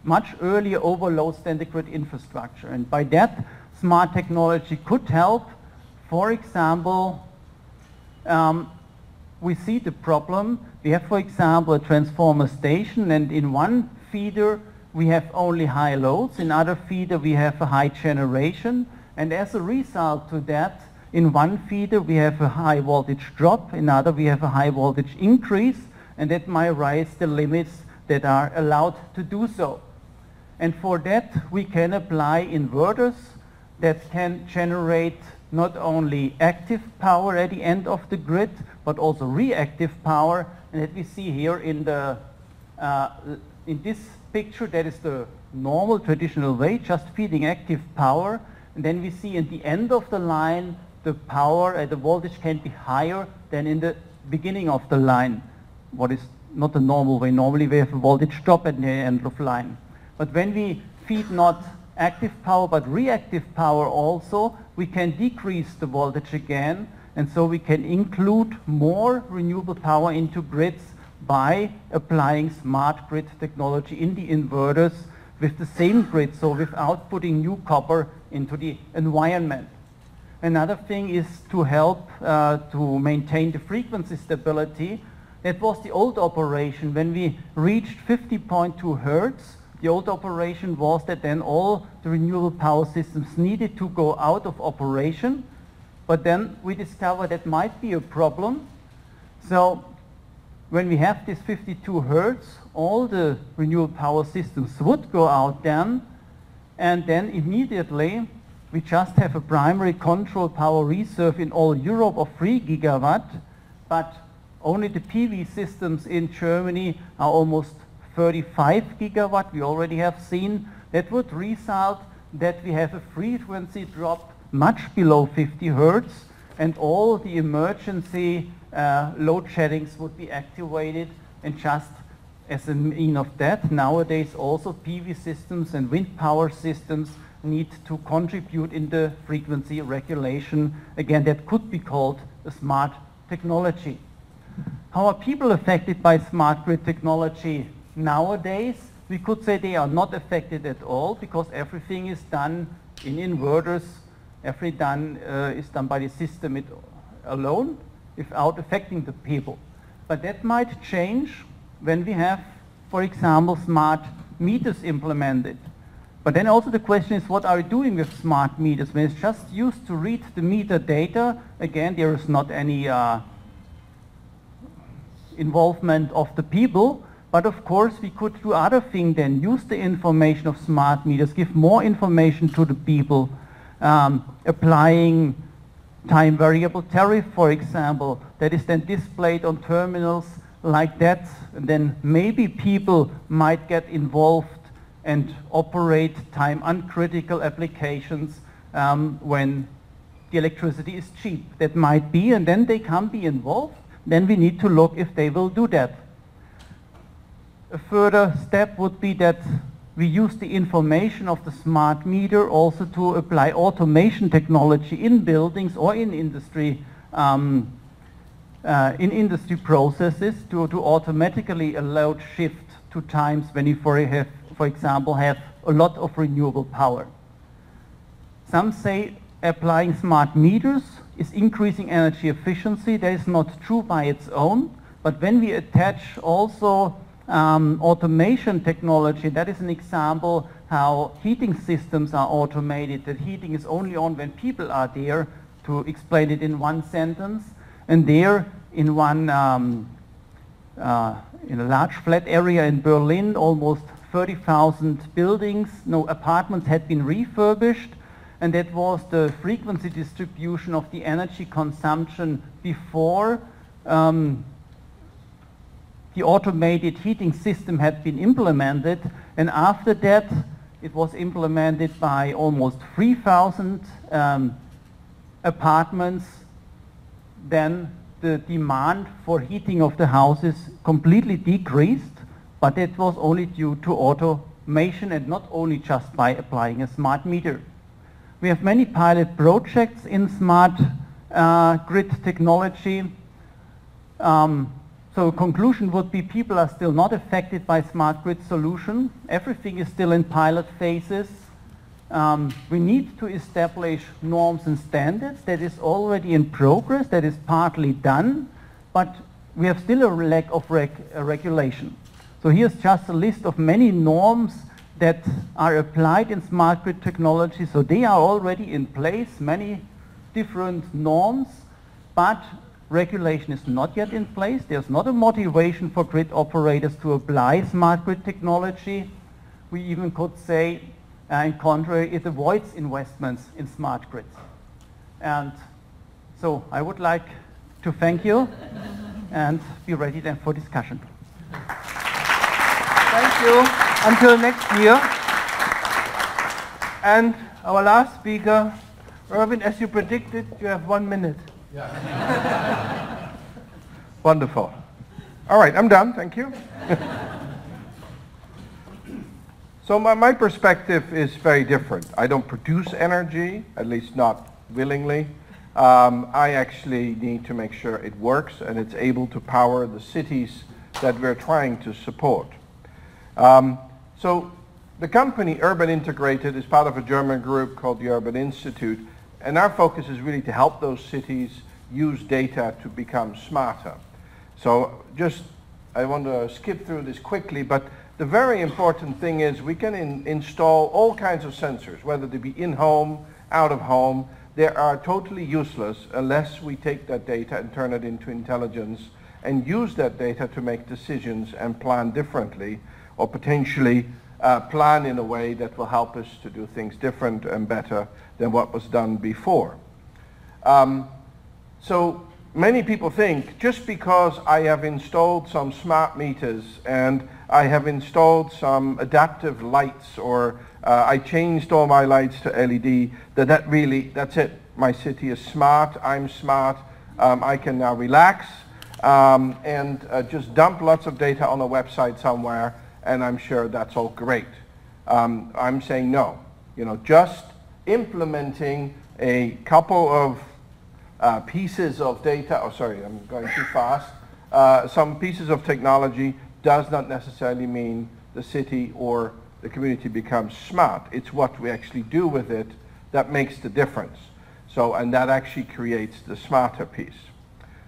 much earlier overloads than the grid infrastructure. And by that, smart technology could help. For example, we see the problem. We have, for example, a transformer station, and in one feeder we have only high loads, in other feeder we have a high generation, and as a result to that, in one feeder we have a high voltage drop, in other we have a high voltage increase, and that might rise the limits that are allowed to do so. And for that, we can apply inverters that can generate not only active power at the end of the grid, but also reactive power. And that we see here in this picture, that is the normal traditional way, just feeding active power. And then we see in the end of the line, the power, the voltage can be higher than in the beginning of the line, what is not the normal way. Normally we have a voltage drop at the end of the line. But when we feed not active power but reactive power also, we can decrease the voltage again, and so we can include more renewable power into grids by applying smart grid technology in the inverters with the same grid, so without putting new copper into the environment. Another thing is to help to maintain the frequency stability. That was the old operation. When we reached 50.2 Hertz, the old operation was that then all the renewable power systems needed to go out of operation, but then we discovered that might be a problem. So when we have this 52 Hertz, all the renewable power systems would go out then, and then immediately we just have a primary control power reserve in all Europe of 3 gigawatt, but only the PV systems in Germany are almost 35 gigawatt, we already have seen. That would result that we have a frequency drop much below 50 Hertz, and all the emergency load sheddings would be activated. And just as a mean of that, nowadays also PV systems and wind power systems need to contribute in the frequency regulation. Again, that could be called a smart technology. How are people affected by smart grid technology? Nowadays, we could say they are not affected at all, because everything is done in inverters. Everything is done by the system alone, without affecting the people. But that might change when we have, for example, smart meters implemented. But then also the question is, what are we doing with smart meters? When it's just used to read the meter data, again, there is not any involvement of the people. But of course, we could do other things then, use the information of smart meters, give more information to the people, applying time variable tariff, for example, that is then displayed on terminals like that. And then maybe people might get involved and operate time uncritical applications when the electricity is cheap. That might be, and then they can be involved. Then we need to look if they will do that. A further step would be that we use the information of the smart meter also to apply automation technology in buildings or in industry processes to automatically allow shift to times when you, for example, have a lot of renewable power. Some say applying smart meters is increasing energy efficiency. That is not true by its own, but when we attach also automation technology, that is an example how heating systems are automated, that heating is only on when people are there, to explain it in one sentence. And there in one in a large flat area in Berlin, almost 30,000 buildings, apartments had been refurbished, and that was the frequency distribution of the energy consumption before the automated heating system had been implemented, and after that it was implemented by almost 3,000 apartments. Then the demand for heating of the houses completely decreased, but it was only due to automation and not only just by applying a smart meter. We have many pilot projects in smart grid technology. So conclusion would be people are still not affected by smart grid solution. Everything is still in pilot phases. We need to establish norms and standards. That is already in progress. That is partly done, but we have still a lack of regulation. So here's just a list of many norms that are applied in smart grid technology. So they are already in place, many different norms, but regulation is not yet in place. There's not a motivation for grid operators to apply smart grid technology. We even could say, in contrary, it avoids investments in smart grids. And so I would like to thank you and be ready then for discussion. Thank you. Until next year. And our last speaker, Erwin, as you predicted, you have 1 minute. Yeah. Wonderful. All right, I'm done. Thank you. So my perspective is very different. I don't produce energy, at least not willingly. I actually need to make sure it works and it's able to power the cities that we're trying to support. So the company Urban Integrated is part of a German group called the Urban Institute, and our focus is really to help those cities use data to become smarter. So I want to skip through this quickly, but the very important thing is we can install all kinds of sensors, whether they be in-home, out-of-home. They are totally useless unless we take that data and turn it into intelligence and use that data to make decisions and plan differently, or potentially plan in a way that will help us to do things different and better than what was done before. So many people think just because I have installed some smart meters and I have installed some adaptive lights, or I changed all my lights to LED, that's it. My city is smart, I'm smart, I can now relax and just dump lots of data on a website somewhere, and I'm sure that's all great. I'm saying no. Just implementing a couple of pieces of data, I'm going too fast, some pieces of technology does not necessarily mean the city or the community becomes smart. It's what we actually do with it that makes the difference. And that actually creates the smarter piece.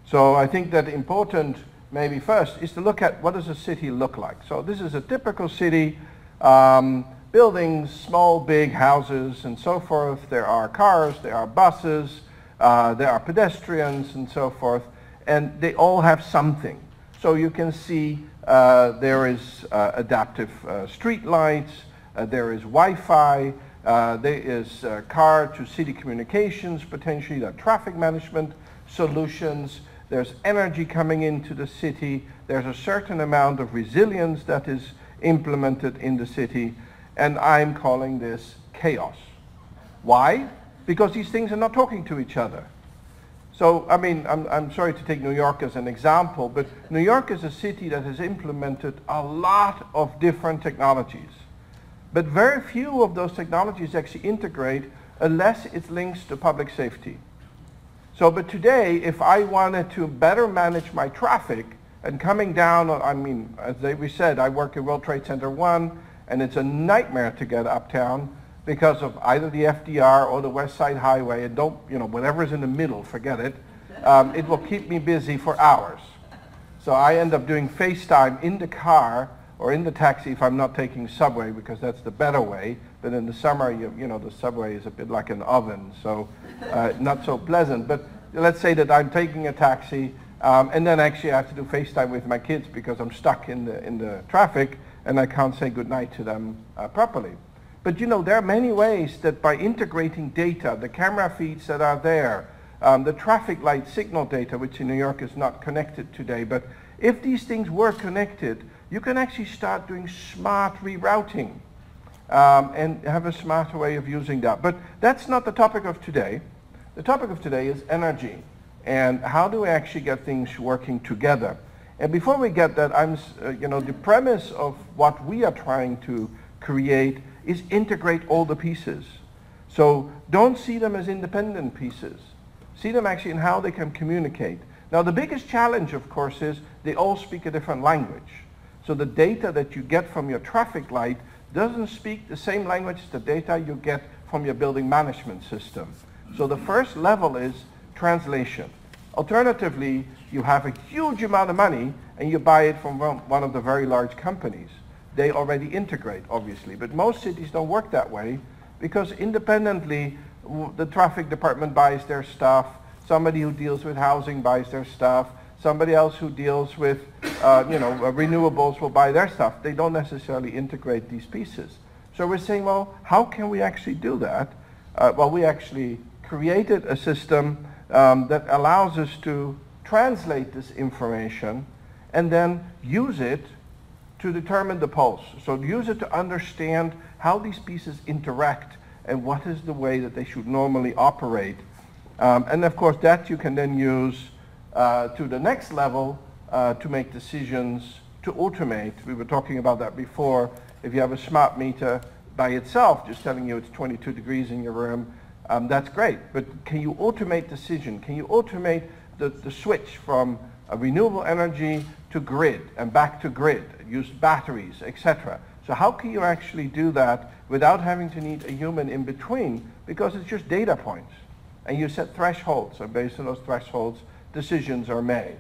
So I think that important, maybe first, is to look at what does a city look like. So this is a typical city, buildings, small, big houses, and so forth. There are cars, there are buses, there are pedestrians, and so forth, and they all have something. So you can see there is adaptive street lights, there is Wi-Fi, there is car to city communications, potentially there are traffic management solutions, there's energy coming into the city, there's a certain amount of resilience that is implemented in the city, and I'm calling this chaos. Why? Because these things are not talking to each other. So, I mean, I'm sorry to take New York as an example, but New York is a city that has implemented a lot of different technologies. But very few of those technologies actually integrate unless it links to public safety. So, but today, if I wanted to better manage my traffic and coming down, I mean, as we said, I work in World Trade Center 1, and it's a nightmare to get uptown because of either the FDR or the West Side Highway, and whatever's in the middle, forget it. It will keep me busy for hours. So I end up doing FaceTime in the car or in the taxi if I'm not taking subway, because that's the better way. But in the summer, the subway is a bit like an oven, so not so pleasant. But let's say that I'm taking a taxi, and then actually I have to do FaceTime with my kids because I'm stuck in the traffic and I can't say goodnight to them properly. But there are many ways that by integrating data, the camera feeds that are there, the traffic light signal data, which in New York is not connected today, but if these things were connected, you can actually start doing smart rerouting and have a smarter way of using that. But that's not the topic of today. The topic of today is energy and how do we actually get things working together. And before we get that, the premise of what we are trying to create is integrate all the pieces. So don't see them as independent pieces. See them actually in how they can communicate. Now the biggest challenge, of course, is they all speak a different language. So the data that you get from your traffic light doesn't speak the same language as the data you get from your building management system. So the first level is translation. Alternatively, you have a huge amount of money and you buy it from one of the very large companies. They already integrate, obviously, but most cities don't work that way because independently the traffic department buys their stuff, somebody who deals with housing buys their stuff, somebody else who deals with renewables will buy their stuff. They don't necessarily integrate these pieces. So we're saying, well, how can we actually do that? Well, we actually created a system that allows us to translate this information and then use it to determine the pulse. So use it to understand how these pieces interact and what is the way that they should normally operate. And of course that you can then use to the next level to make decisions, to automate. We were talking about that before. If you have a smart meter by itself just telling you it's 22 degrees in your room, that's great. But can you automate decision? Can you automate the switch from a renewable energy to grid and back to grid, use batteries, etc. So how can you actually do that without having to need a human in between, because it's just data points. And you set thresholds, and based on those thresholds, decisions are made.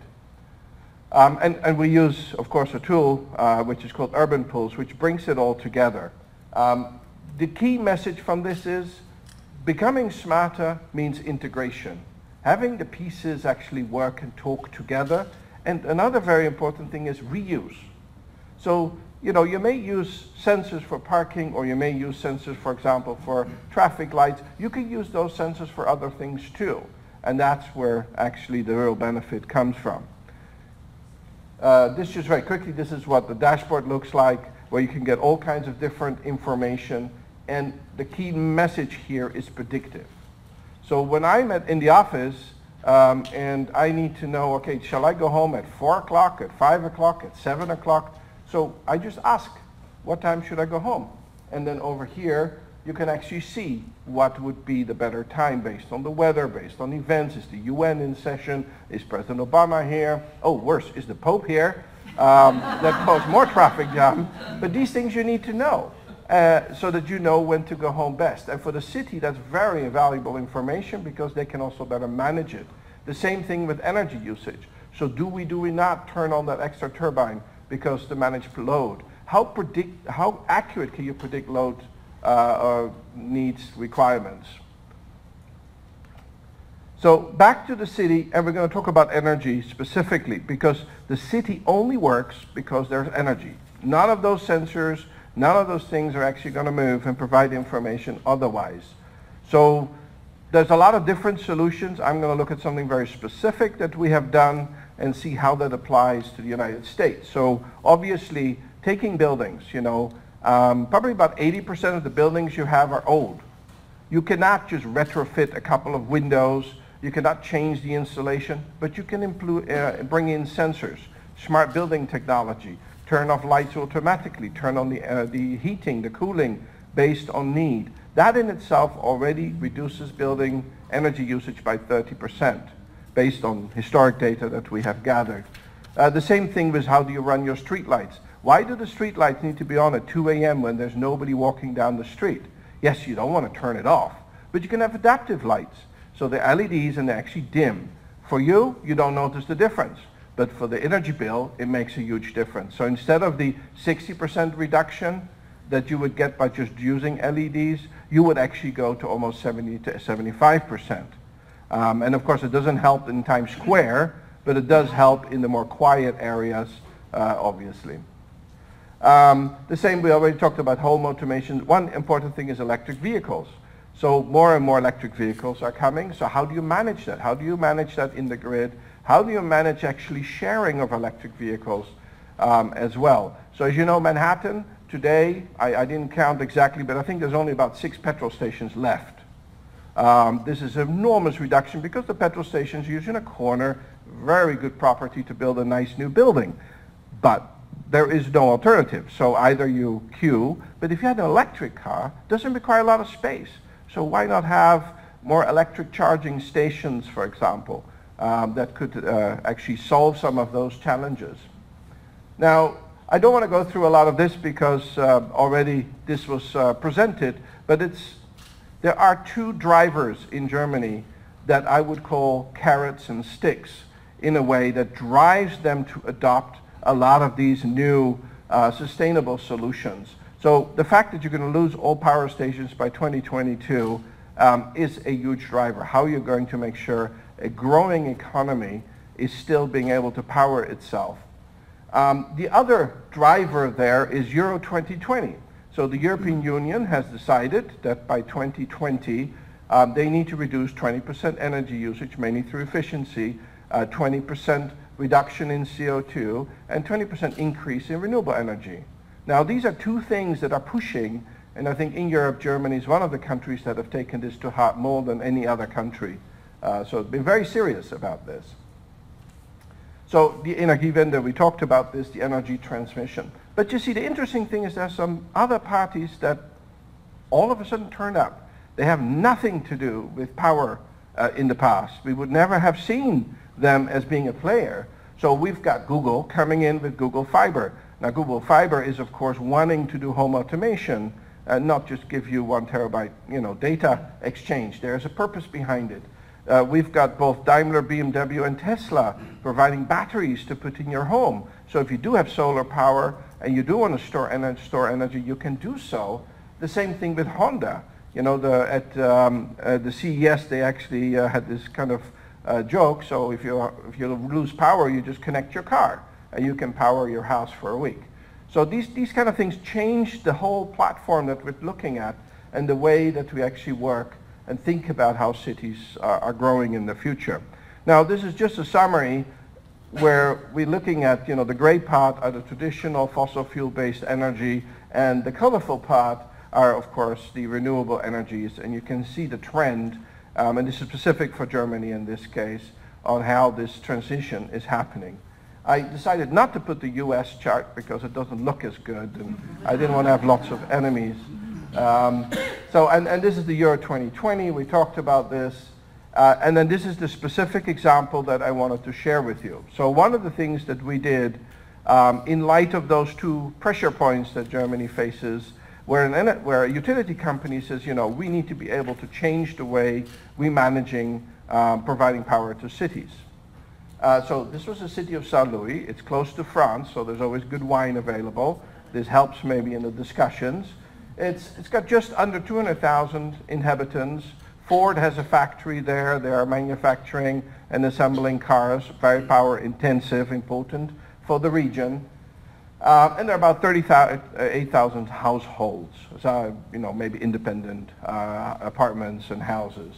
And we use, of course, a tool which is called Urban Pools, which brings it all together. The key message from this is becoming smarter means integration. Having the pieces actually work and talk together. And another very important thing is reuse. So, you may use sensors for parking, or you may use sensors, for example, for traffic lights. You can use those sensors for other things too. And that's where actually the real benefit comes from. This just very quickly, this is what the dashboard looks like, where you can get all kinds of different information. And the key message here is predictive. So when I'm in the office and I need to know, okay, shall I go home at 4 o'clock, at 5 o'clock, at 7 o'clock? So I just ask, what time should I go home? And then over here, you can actually see what would be the better time based on the weather, based on events. Is the UN in session? Is President Obama here? Oh, worse, is the Pope here? That cause more traffic jam. But these things you need to know so that you know when to go home best. And for the city, that's very valuable information because they can also better manage it. The same thing with energy usage. So do we not turn on that extra turbine because to manage load? How accurate can you predict load needs, requirements? So back to the city, and we're going to talk about energy specifically because the city only works because there's energy. None of those sensors, none of those things are actually going to move and provide information otherwise. So there's a lot of different solutions. I'm going to look at something very specific that we have done and see how that applies to the United States. So obviously, taking buildings, probably about 80% of the buildings you have are old. You cannot just retrofit a couple of windows. You cannot change the installation, but you can bring in sensors, smart building technology, turn off lights automatically, turn on the heating, the cooling based on need. That in itself already reduces building energy usage by 30%. Based on historic data that we have gathered. The same thing with how do you run your street lights. Why do the street lights need to be on at 2 a.m. when there's nobody walking down the street? Yes, you don't want to turn it off, but you can have adaptive lights. So the LEDs and they actually dim. For you, you don't notice the difference, but for the energy bill, it makes a huge difference. So instead of the 60% reduction that you would get by just using LEDs, you would actually go to almost 70 to 75%. And of course, it doesn't help in Times Square, but it does help in the more quiet areas, obviously. The same, we already talked about home automation. One important thing is electric vehicles. So more and more electric vehicles are coming. So how do you manage that? How do you manage that in the grid? How do you manage actually sharing of electric vehicles as well? So as you know, Manhattan, today, I didn't count exactly, but I think there's only about 6 petrol stations left. This is an enormous reduction because the petrol stations are used in a corner, very good property to build a nice new building. But there is no alternative. So either you queue, but if you had an electric car, it doesn't require a lot of space. So why not have more electric charging stations, for example, that could actually solve some of those challenges. Now, I don't want to go through a lot of this because already this was presented, but there are 2 drivers in Germany that I would call carrots and sticks in a way that drives them to adopt a lot of these new sustainable solutions. So the fact that you're going to lose all power stations by 2022 is a huge driver. How you're going to make sure a growing economy is still being able to power itself. The other driver there is Euro 2020. So the European Union has decided that by 2020 they need to reduce 20% energy usage, mainly through efficiency, 20% reduction in CO2, and 20% increase in renewable energy. Now these are two things that are pushing, and I think in Europe, Germany is one of the countries that have taken this to heart more than any other country. So it's been very serious about this. So the Energiewende, we talked about this, the energy transmission. But you see, the interesting thing is there's some other parties that all of a sudden turn up. They have nothing to do with power in the past. We would never have seen them as being a player. So we've got Google coming in with Google Fiber. Now Google Fiber is of course wanting to do home automation, not just give you 1 terabyte data exchange. There's a purpose behind it. We've got both Daimler, BMW, and Tesla providing batteries to put in your home. So if you do have solar power and you do want to store energy, you can do so. The same thing with Honda. You know, at the CES, they actually had this kind of joke. So if you lose power, you just connect your car and you can power your house for a week. So these kind of things change the whole platform that we're looking at and the way that we actually work and think about how cities are growing in the future. Now this is just a summary where we're looking at, the gray part are the traditional fossil fuel-based energy, and the colorful part are of course the renewable energies, and you can see the trend, and this is specific for Germany in this case, on how this transition is happening. I decided not to put the US chart because it doesn't look as good, and I didn't want to have lots of enemies. And this is the Euro 2020, we talked about this, and then this is the specific example that I wanted to share with you. So one of the things that we did in light of those two pressure points that Germany faces, where a utility company says, we need to be able to change the way we're managing providing power to cities. So this was the city of St. Louis. It's close to France, so there's always good wine available. This helps maybe in the discussions. It's got just under 200,000 inhabitants. Ford has a factory there. They are manufacturing and assembling cars, very power intensive, important for the region. And there are about 8,000 households, so, maybe independent apartments and houses.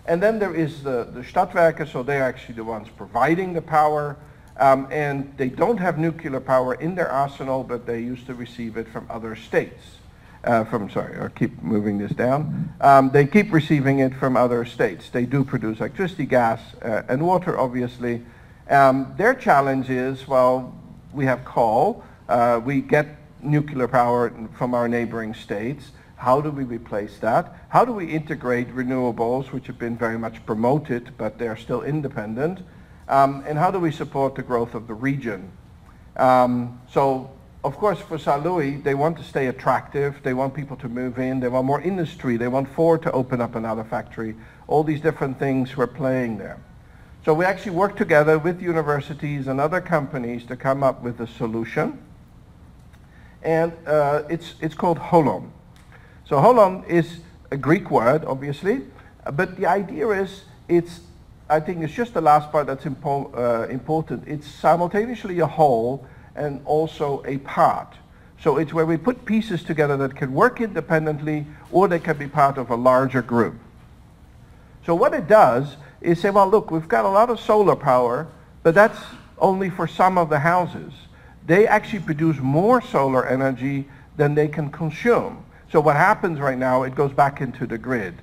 And then there is the Stadtwerke, so they're actually the ones providing the power. And they don't have nuclear power in their arsenal, but they used to receive it from other states. Keep moving this down. They keep receiving it from other states. They do produce electricity, gas, and water, obviously. Their challenge is, well, we have coal. We get nuclear power from our neighboring states. How do we replace that? How do we integrate renewables, which have been very much promoted, but they're still independent? And how do we support the growth of the region? Of course, for St. Louis, they want to stay attractive. They want people to move in. They want more industry. They want Ford to open up another factory. All these different things were playing there. So we actually worked together with universities and other companies to come up with a solution. And it's called Holon. So Holon is a Greek word, obviously, but the idea is I think it's just the last part that's important. It's simultaneously a whole and also a part. So it's where we put pieces together that can work independently or they can be part of a larger group. So what it does is say, well, look, we've got a lot of solar power, but that's only for some of the houses. They actually produce more solar energy than they can consume. So what happens right now, it goes back into the grid.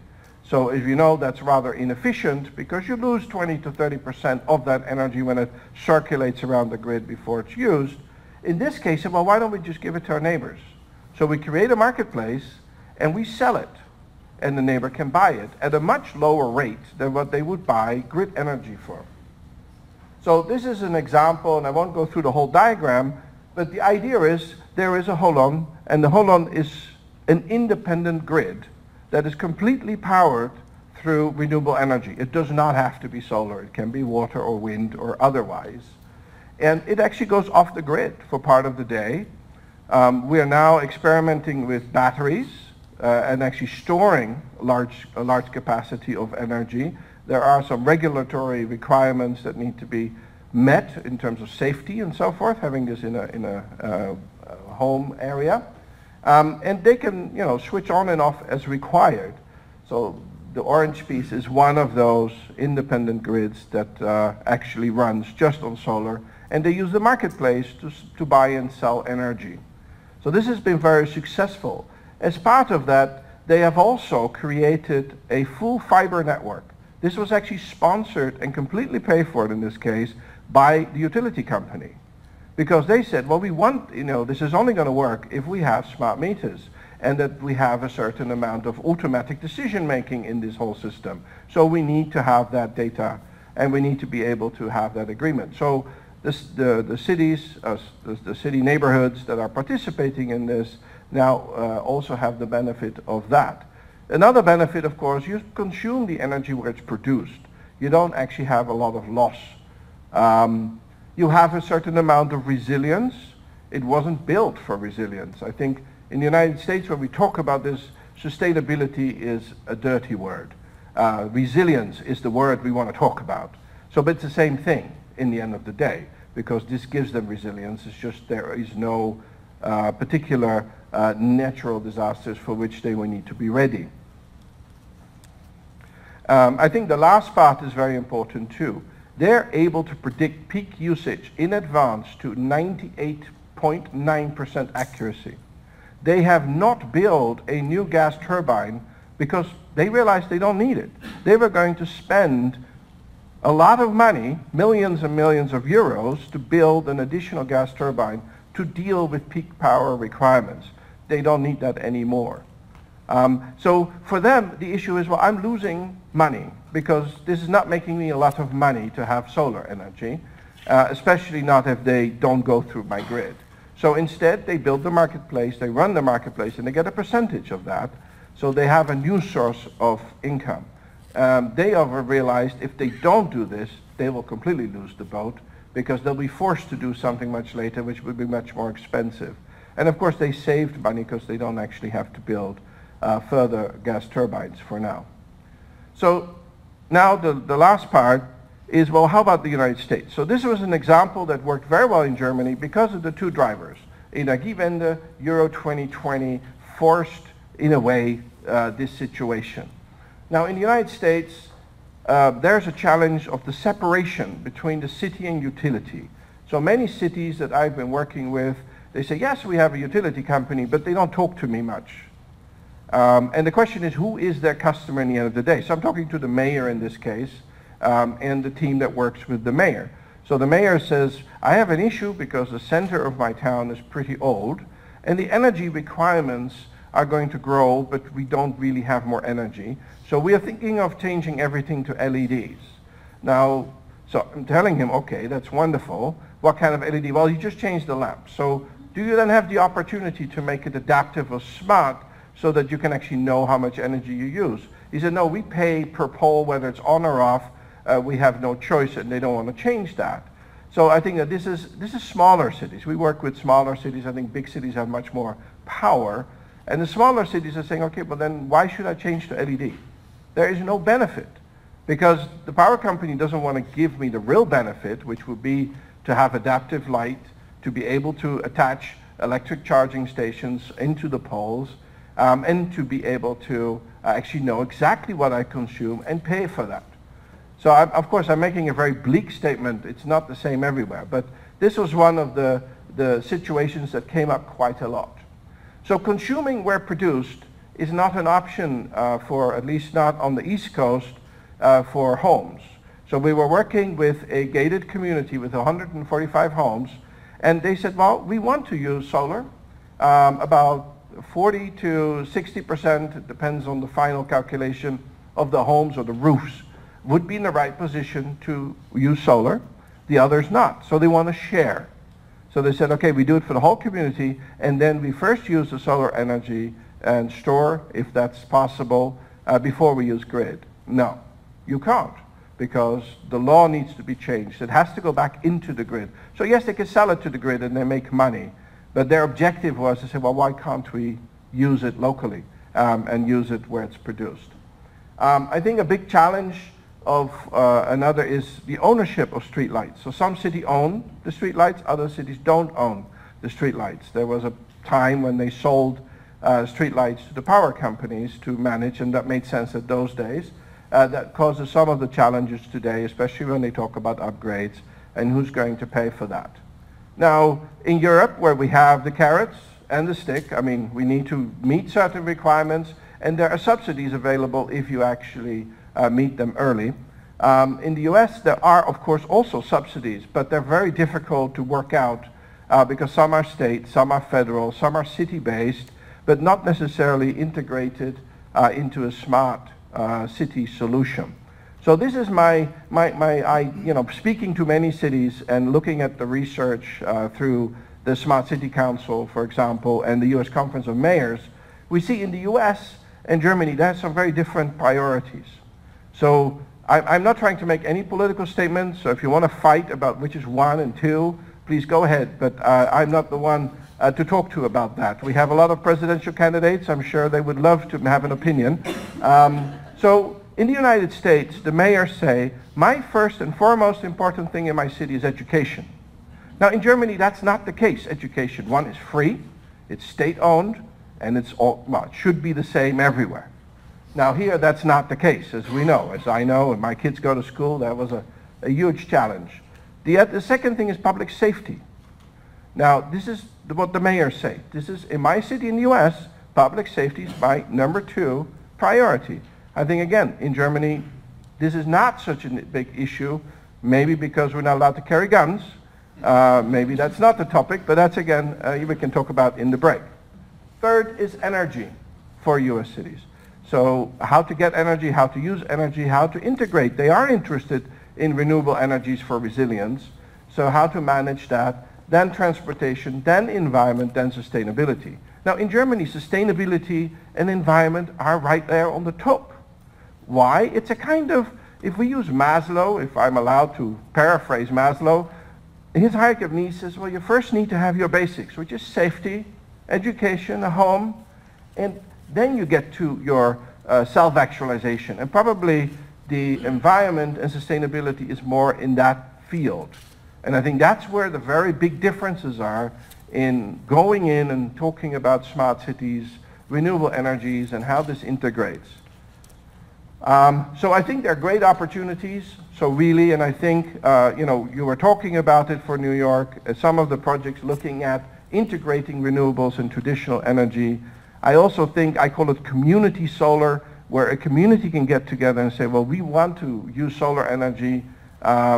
So as you know, that's rather inefficient because you lose 20 to 30% of that energy when it circulates around the grid before it's used. In this case, well, why don't we just give it to our neighbors? So we create a marketplace and we sell it, and the neighbor can buy it at a much lower rate than what they would buy grid energy for. So this is an example, and I won't go through the whole diagram, but the idea is there is a Holon, and the Holon is an independent grid that is completely powered through renewable energy. It does not have to be solar. It can be water or wind or otherwise. And it actually goes off the grid for part of the day. We are now experimenting with batteries and actually storing a large capacity of energy There are some regulatory requirements that need to be met in terms of safety and so forth, having this in a home area. And they can, switch on and off as required. So the orange piece is one of those independent grids that actually runs just on solar, and they use the marketplace to buy and sell energy. So this has been very successful. As part of that, they have also created a full fiber network. This was actually sponsored and completely paid for in this case by the utility company. Because they said, well, we want, this is only going to work if we have smart meters and that we have a certain amount of automatic decision making in this whole system. So we need to have that data and we need to be able to have that agreement. So the cities, the city neighborhoods that are participating in this now also have the benefit of that. Another benefit, of course, you consume the energy where it's produced. You don't actually have a lot of loss. You have a certain amount of resilience. It wasn't built for resilience. I think in the United States, when we talk about this, sustainability is a dirty word. Resilience is the word we want to talk about. So, but it's the same thing in the end of the day, because this gives them resilience. It's just there is no particular natural disasters for which they will need to be ready. I think the last part is very important too. They're able to predict peak usage in advance to 98.9% accuracy. They have not built a new gas turbine because they realized they don't need it. They were going to spend a lot of money, millions and millions of euros, to build an additional gas turbine to deal with peak power requirements. They don't need that anymore. So for them, the issue is, well, I'm losing money because this is not making me a lot of money to have solar energy, especially not if they don't go through my grid. So instead, they build the marketplace, they run the marketplace, and they get a percentage of that. So they have a new source of income. They have realized if they don't do this, they will completely lose the boat because they'll be forced to do something much later, which will be much more expensive. And of course, they saved money because they don't actually have to build further gas turbines for now. So now the last part is, well, how about the United States? So this was an example that worked very well in Germany because of the two drivers. Energiewende, Euro 2020 forced, in a way, this situation. Now in the United States, there's a challenge of the separation between the city and utility. So many cities that I've been working with, they say, yes, we have a utility company, but they don't talk to me much. And the question is, who is their customer in the end of the day? So I'm talking to the mayor in this case, and the team that works with the mayor. So the mayor says, I have an issue because the center of my town is pretty old, and the energy requirements are going to grow, but we don't really have more energy. So we are thinking of changing everything to LEDs. Now, so I'm telling him, okay, that's wonderful. What kind of LED? Well, you just changed the lamp. So do you then have the opportunity to make it adaptive or smart so that you can actually know how much energy you use? He said, no, we pay per pole, whether it's on or off. We have no choice, and they don't want to change that. So I think that this is smaller cities. We work with smaller cities. I think big cities have much more power. And the smaller cities are saying, okay, well then why should I change to LED? There is no benefit because the power company doesn't want to give me the real benefit, which would be to have adaptive light, to be able to attach electric charging stations into the poles, and to be able to actually know exactly what I consume and pay for that. So of course I'm making a very bleak statement. It's not the same everywhere, but this was one of the situations that came up quite a lot. So consuming where produced is not an option for, at least not on the East Coast, for homes. So we were working with a gated community with 145 homes, and they said, well, we want to use solar. About 40 to 60%, it depends on the final calculation, of the homes or the roofs would be in the right position to use solar, the others not. So they want to share. So they said, okay, we do it for the whole community, and then we first use the solar energy and store, if that's possible, before we use grid. No, you can't, because the law needs to be changed. It has to go back into the grid. So yes, they can sell it to the grid and they make money, but their objective was to say, well, why can't we use it locally and use it where it's produced? I think a big challenge of another is the ownership of streetlights. So some cities own the streetlights, other cities don't own the streetlights. There was a time when they sold streetlights to the power companies to manage, and that made sense at those days. That causes some of the challenges today, especially when they talk about upgrades and who's going to pay for that. Now, in Europe, where we have the carrots and the stick, I mean, we need to meet certain requirements, and there are subsidies available if you actually meet them early. In the US, there are, of course, also subsidies, but they're very difficult to work out because some are state, some are federal, some are city-based, but not necessarily integrated into a smart city solution. So this is speaking to many cities and looking at the research through the Smart City Council, for example, and the US Conference of Mayors, we see in the US and Germany, there's some very different priorities. So I'm not trying to make any political statements, so if you want to fight about which is 1 and 2, please go ahead, but I'm not the one to talk to about that. We have a lot of presidential candidates. I'm sure they would love to have an opinion. So in the United States, the mayors say, my first and foremost important thing in my city is education. Now in Germany, that's not the case. Education, one, is free, it's state-owned, and it's all, well, it should be the same everywhere. Now here, that's not the case, as we know. As I know, when my kids go to school, that was a huge challenge. The second thing is public safety. Now, this is what the mayors say. This is, in my city in the US, public safety is my number 2 priority. I think, again, in Germany, this is not such a big issue, maybe because we're not allowed to carry guns. Maybe that's not the topic, but that's, again, we can talk about in the break. Third is energy for US cities. So how to get energy, how to use energy, how to integrate. They are interested in renewable energies for resilience. So how to manage that, then transportation, then environment, then sustainability. Now in Germany, sustainability and environment are right there on the top. Why? It's a kind of, if we use Maslow, if I'm allowed to paraphrase Maslow, his hierarchy of needs says, well, you first need to have your basics, which is safety, education, a home, and then you get to your self-actualization. And probably the environment and sustainability is more in that field. And I think that's where the very big differences are in going in and talking about smart cities, renewable energies, and how this integrates. So I think there are great opportunities. So really, and I think, you were talking about it for New York, some of the projects looking at integrating renewables and traditional energy. I also think, I call it community solar, where a community can get together and say, well, we want to use solar energy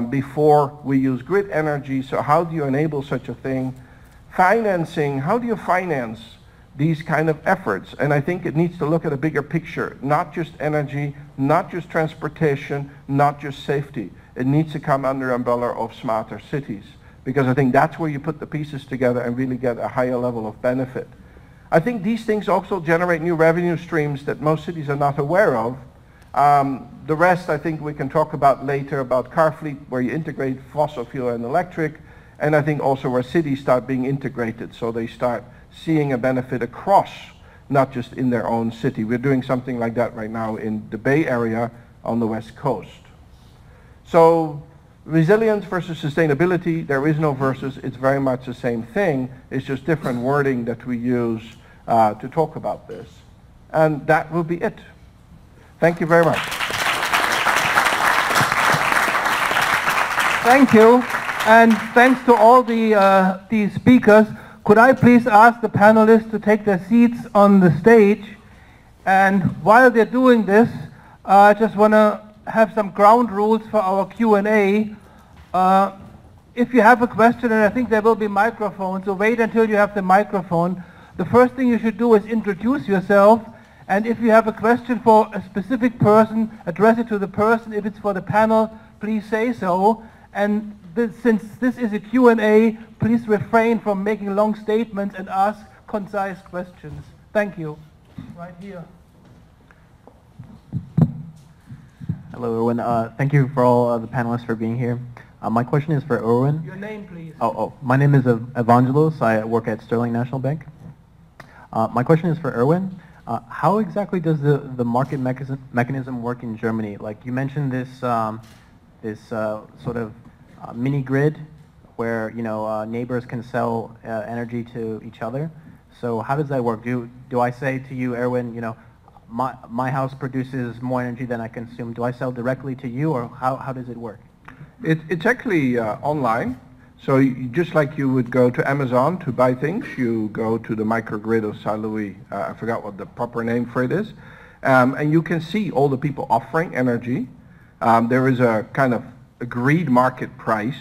before we use grid energy, so how do you enable such a thing? Financing, how do you finance these kind of efforts? And I think it needs to look at a bigger picture, not just energy, not just transportation, not just safety. It needs to come under the umbrella of smarter cities, because I think that's where you put the pieces together and really get a higher level of benefit. I think these things also generate new revenue streams that most cities are not aware of. The rest I think we can talk about later, about car fleet, where you integrate fossil fuel and electric, and I think also where cities start being integrated, so they start seeing a benefit across, not just in their own city. We're doing something like that right now in the Bay Area on the West Coast. So resilience versus sustainability, there is no versus, it's very much the same thing. It's just different wording that we use to talk about this. And that will be it. Thank you very much. Thank you, and thanks to all the speakers. Could I please ask the panelists to take their seats on the stage? And while they're doing this, I just want to have some ground rules for our Q&A. If you have a question, and I think there will be microphones, so wait until you have the microphone. The first thing you should do is introduce yourself, and if you have a question for a specific person, address it to the person. If it's for the panel, please say so. And since this is a Q&A, please refrain from making long statements and ask concise questions. Thank you. Right here. Hello, Erwin. Thank you for all the panelists for being here. My question is for Erwin. Your name, please. My name is Evangelos. I work at Sterling National Bank. My question is for Erwin. How exactly does the market mechanism work in Germany? Like you mentioned this sort of mini grid where neighbors can sell energy to each other. So how does that work? Do I say to you, Erwin, my house produces more energy than I consume? Do I sell directly to you, or how does it work? It's actually online. So just like you would go to Amazon to buy things, you go to the microgrid of Saint Louis. I forgot what the proper name for it is. And you can see all the people offering energy. There is a kind of agreed market price,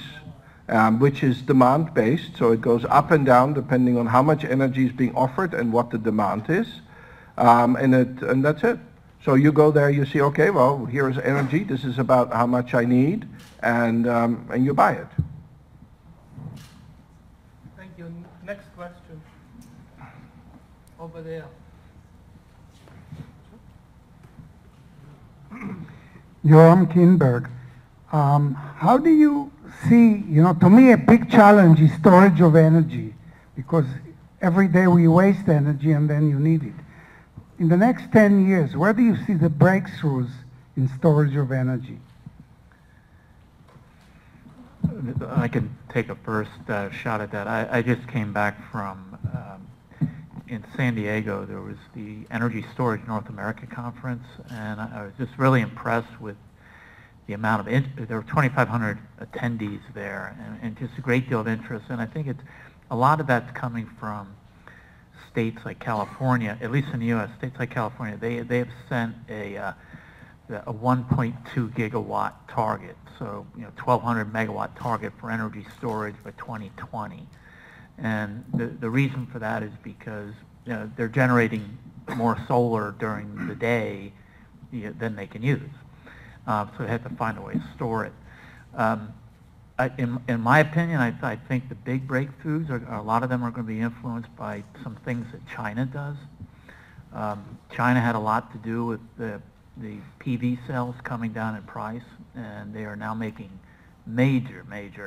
which is demand-based. So it goes up and down depending on how much energy is being offered and what the demand is. And that's it. So you go there, you see, okay, well, here is energy. This is about how much I need, and you buy it. Thank you. Next question. Over there. Joram Kinberg. How do you see, to me a big challenge is storage of energy, because every day we waste energy and then you need it. In the next 10 years, where do you see the breakthroughs in storage of energy? I can take a first shot at that. I just came back from, in San Diego, there was the Energy Storage North America Conference, and I was just really impressed with the amount of, there were 2,500 attendees there, and just a great deal of interest. And I think a lot of that's coming from states like California, at least in the U.S., states like California, they have sent a 1.2 gigawatt target, so 1,200 megawatt target for energy storage by 2020. And the reason for that is because they're generating more solar during the day than they can use. So they have to find a way to store it. In my opinion, I think the big breakthroughs, a lot of them are going to be influenced by some things that China does. China had a lot to do with the PV cells coming down in price, and they are now making major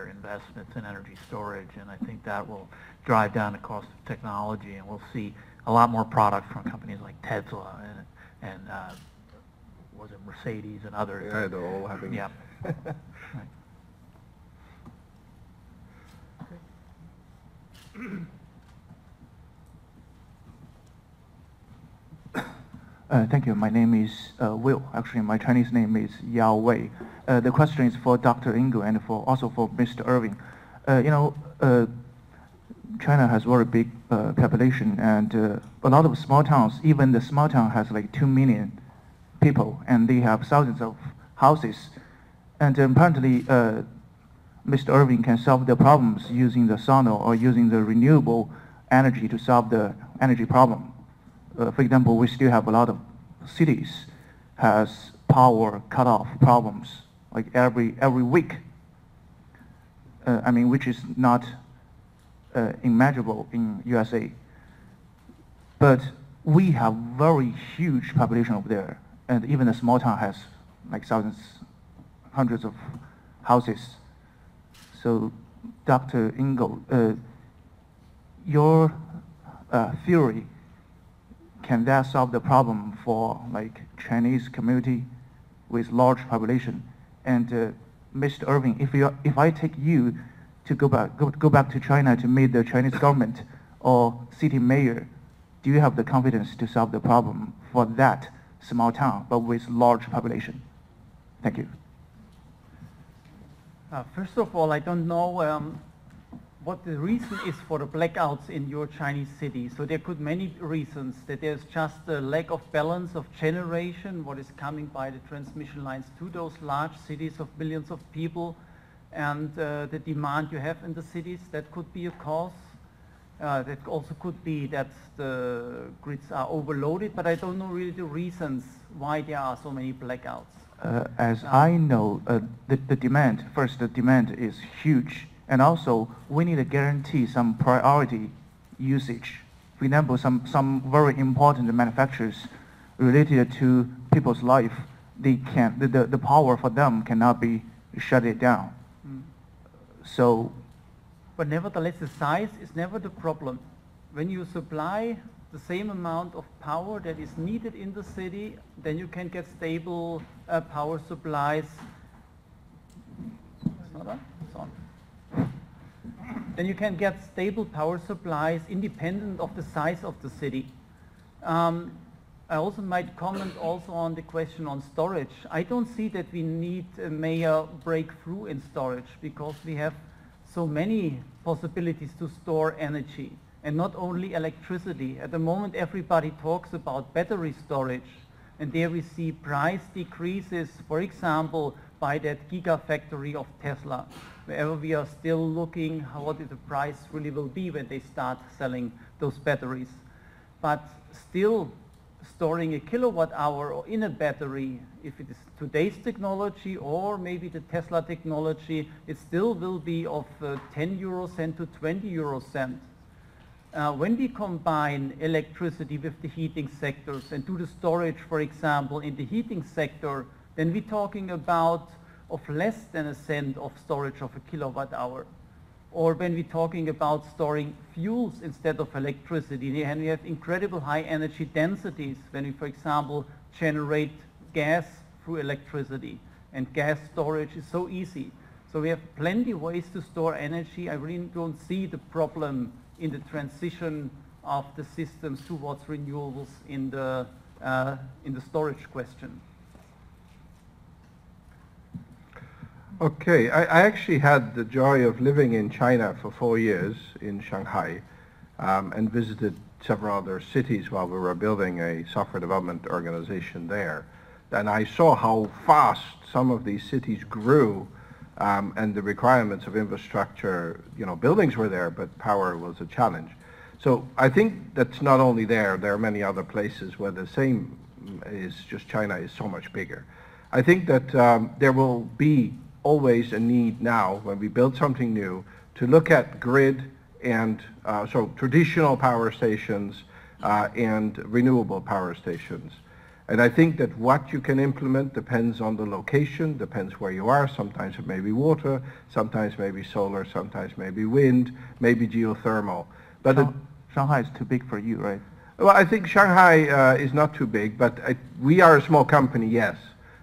investments in energy storage, and I think that will drive down the cost of technology, and we'll see a lot more products from companies like Tesla and was it Mercedes and others. Yeah, they're all having... Yeah. Right. Thank you. My name is Will. Actually, my Chinese name is Yao Wei. The question is for Dr. Ingo and also for Mr. Irving. China has very big population, and a lot of small towns, even the small town has like 2 million people, and they have thousands of houses. And apparently, Mr. Irving can solve the problems using the solar or using the renewable energy to solve the energy problem. For example, we still have a lot of cities has power cutoff problems, like every week. Which is not imaginable in USA. But we have very huge population over there, and even a small town has like thousands, hundreds of houses. So, Dr. Ingo, your theory, can that solve the problem for like Chinese community with large population? And Mr. Irving, if I take you to go back to China to meet the Chinese government or city mayor, do you have the confidence to solve the problem for that small town but with large population? Thank you. First of all, I don't know what the reason is for the blackouts in your Chinese city. So there could be many reasons. That there's just a lack of balance of generation, what is coming by the transmission lines to those large cities of millions of people, and the demand you have in the cities. That could be a cause. That also could be that the grids are overloaded, but I don't know really the reasons why there are so many blackouts. As I know, the demand is huge. And also, we need to guarantee some priority usage. For example, some very important manufacturers related to people's life, the power for them cannot be shut it down. So, but nevertheless, the size is never the problem. When you supply the same amount of power that is needed in the city, then you can get stable power supplies. It's not on? It's on. Then you can get stable power supplies independent of the size of the city. I also might comment also on the question on storage. I don't see that we need a major breakthrough in storage because we have so many possibilities to store energy, and not only electricity. At the moment everybody talks about battery storage, and there we see price decreases, for example, by that gigafactory of Tesla, wherever we are still looking what the price really will be when they start selling those batteries. But still, storing a kilowatt hour or in a battery, if it is today's technology or maybe the Tesla technology, it still will be of 10 euro cent to 20 euro cent. When we combine electricity with the heating sectors and do the storage, for example, in the heating sector, then we're talking about of less than a cent of storage of a kilowatt hour. Or when we're talking about storing fuels instead of electricity, and we have incredible high energy densities when we, for example, generate gas through electricity. And gas storage is so easy. So we have plenty of ways to store energy. I really don't see the problem in the transition of the systems towards renewables in the storage question. Okay, I actually had the joy of living in China for 4 years in Shanghai and visited several other cities while we were building a software development organization there. And I saw how fast some of these cities grew and the requirements of infrastructure, buildings were there, but power was a challenge. So I think that's not only there are many other places where the same is, just China is so much bigger. I think that there will be always a need now when we build something new to look at grid and so traditional power stations and renewable power stations. And I think that what you can implement depends on the location, depends where you are. Sometimes it may be water, sometimes maybe solar, sometimes maybe wind, maybe geothermal. But Shanghai is too big for you, right? Well, I think Shanghai is not too big, but we are a small company, yes.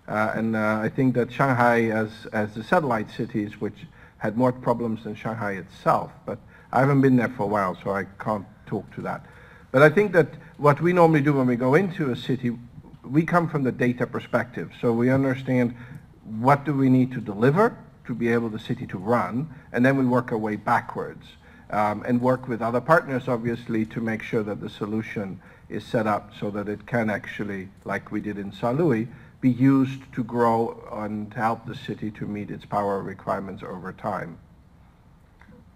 And I think that Shanghai, as the satellite cities, which had more problems than Shanghai itself, but I haven't been there for a while, so I can't talk to that. But I think that what we normally do when we go into a city, we come from the data perspective. So we understand what do we need to deliver to be able the city to run, and then we work our way backwards and work with other partners, obviously, to make sure that the solution is set up so that it can actually, like we did in Saint Louis, be used to grow and help the city to meet its power requirements over time.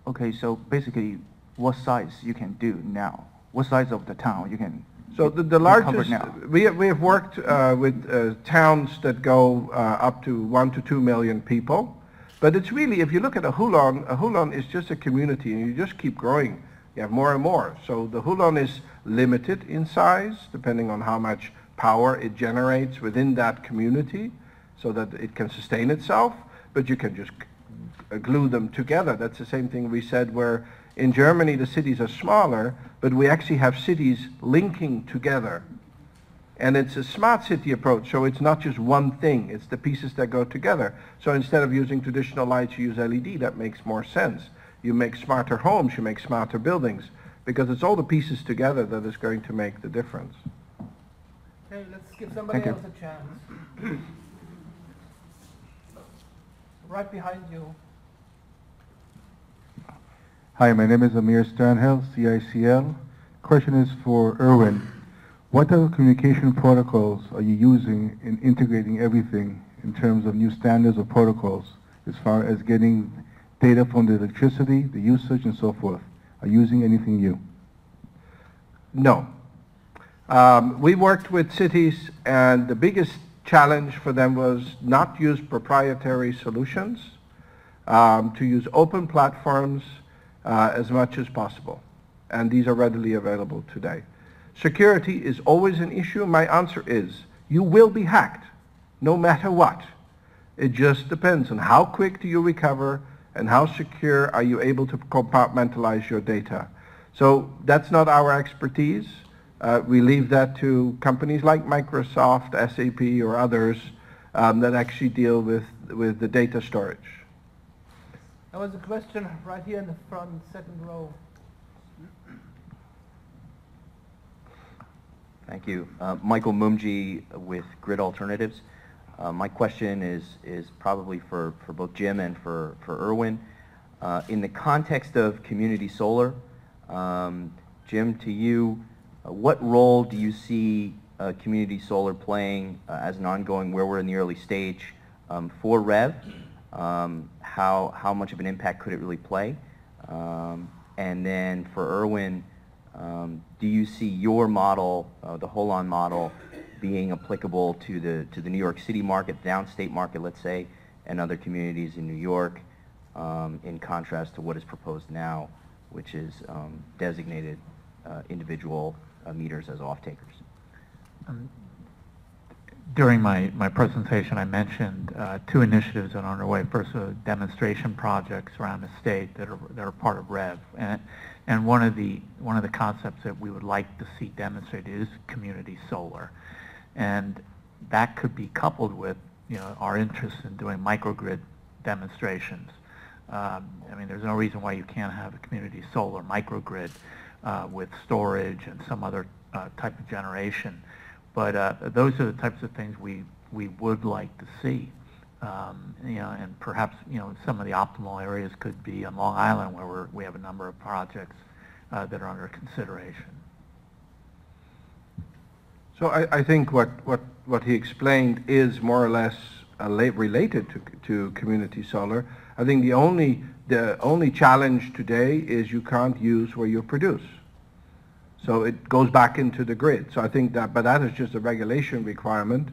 Okay, so basically, what size you can do now? What size of the town you can? So the largest, we have worked with towns that go up to 1 to 2 million people. But it's really, if you look at a Hulon is just a community, and you just keep growing. You have more and more. So the Hulon is limited in size, depending on how much power it generates within that community so that it can sustain itself, but you can just glue them together. That's the same thing we said where in Germany the cities are smaller, but we actually have cities linking together. And it's a smart city approach, so it's not just one thing, it's the pieces that go together. So instead of using traditional lights, you use LED, that makes more sense. You make smarter homes, you make smarter buildings, because it's all the pieces together that is going to make the difference. Okay, let's give somebody else a chance. Right behind you. Hi, my name is Amir Sternhill, CICL. Question is for Erwin. What other communication protocols are you using in integrating everything in terms of new standards or protocols as far as getting data from the electricity, the usage, and so forth? Are you using anything new? No. We worked with cities, and the biggest challenge for them was not use proprietary solutions, to use open platforms as much as possible. And these are readily available today. Security is always an issue. My answer is, you will be hacked, no matter what. It just depends on how quick do you recover and how secure are you able to compartmentalize your data. So that's not our expertise. we leave that to companies like Microsoft, SAP, or others that actually deal with the data storage. There was a question right here in the front, second row. Thank you. Michael Mumji with Grid Alternatives. My question is probably for both Jim and for Erwin. In the context of community solar, Jim, to you, what role do you see community solar playing as an ongoing, where we're in the early stage, for REV? How much of an impact could it really play? And then for Erwin, do you see your model, the Holon model, being applicable to the New York City market, downstate market, let's say, and other communities in New York, in contrast to what is proposed now, which is designated individual meters as off-takers? During my presentation, I mentioned two initiatives that are underway. First, demonstration projects around the state that are part of REV, and one of the concepts that we would like to see demonstrated is community solar, and that could be coupled with our interest in doing microgrid demonstrations. I mean, there's no reason why you can't have a community solar microgrid with storage and some other type of generation. But those are the types of things we would like to see. And perhaps some of the optimal areas could be on Long Island, where we have a number of projects that are under consideration. So I think what he explained is more or less related to community solar. I think the only challenge today is you can't use where you produce. So it goes back into the grid. So I think that, but that is just a regulation requirement.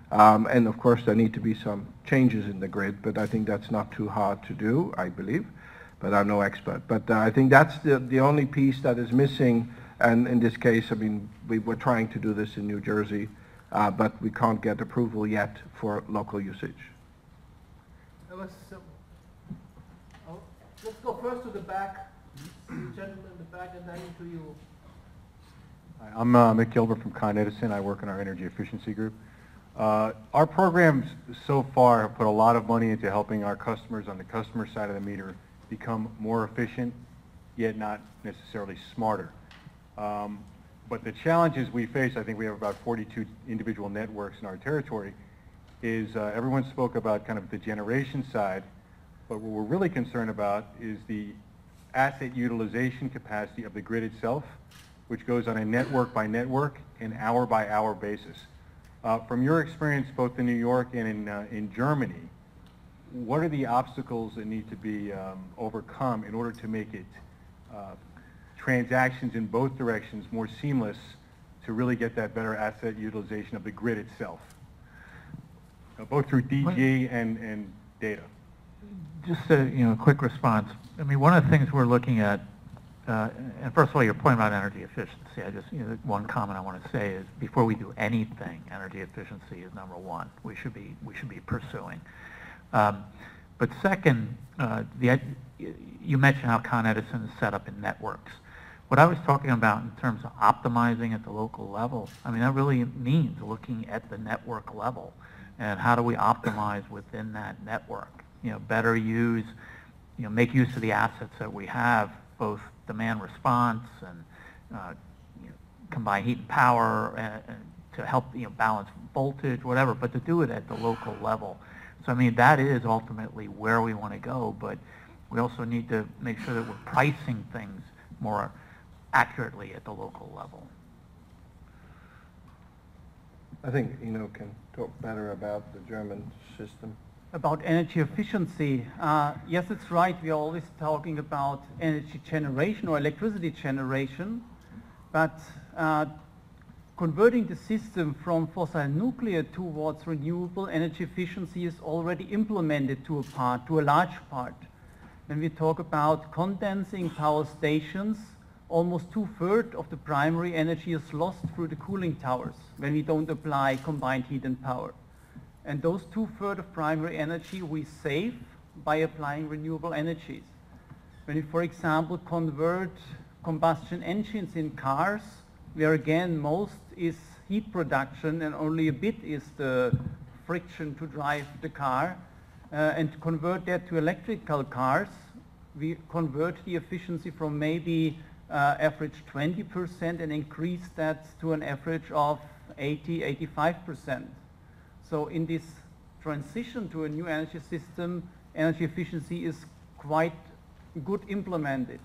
And of course there need to be some changes in the grid, but I think that's not too hard to do, I believe. But I'm no expert. But I think that's the only piece that is missing. And in this case, I mean, we were trying to do this in New Jersey, but we can't get approval yet for local usage. Let's go first to the back, the gentleman in the back, and then to you. Hi, I'm Mick Gilbert from Con Edison. I work in our energy efficiency group. Our programs so far have put a lot of money into helping our customers on the customer side of the meter become more efficient, yet not necessarily smarter. But the challenges we face, I think we have about 42 individual networks in our territory, is everyone spoke about kind of the generation side, but what we're really concerned about is the asset utilization capacity of the grid itself, which goes on a network by network and hour by hour basis. From your experience both in New York and in Germany, what are the obstacles that need to be overcome in order to make it transactions in both directions more seamless to really get that better asset utilization of the grid itself, both through DG and data? Just a quick response. I mean, one of the things we're looking at, and first of all, your point about energy efficiency, I just, one comment I want to say is before we do anything, energy efficiency is number one. We should be pursuing. But second, you mentioned how Con Edison is set up in networks. What I was talking about in terms of optimizing at the local level, I mean, that really means looking at the network level and how do we optimize within that network. Better use, make use of the assets that we have, both demand response and combined heat and power to help balance voltage, whatever, but to do it at the local level. So I mean, that is ultimately where we want to go, but we also need to make sure that we're pricing things more accurately at the local level. I think Ingo can talk better about the German system. About energy efficiency, yes, it's right. We are always talking about energy generation or electricity generation, but converting the system from fossil nuclear towards renewable energy efficiency is already implemented to a large part. When we talk about condensing power stations, almost 2/3 of the primary energy is lost through the cooling towers when we don't apply combined heat and power. And those 2/3 of primary energy we save by applying renewable energies. When we, for example, convert combustion engines in cars where again most is heat production and only a bit is the friction to drive the car. And to convert that to electrical cars, we convert the efficiency from maybe average 20% and increase that to an average of 80–85%. So in this transition to a new energy system, energy efficiency is quite good implemented.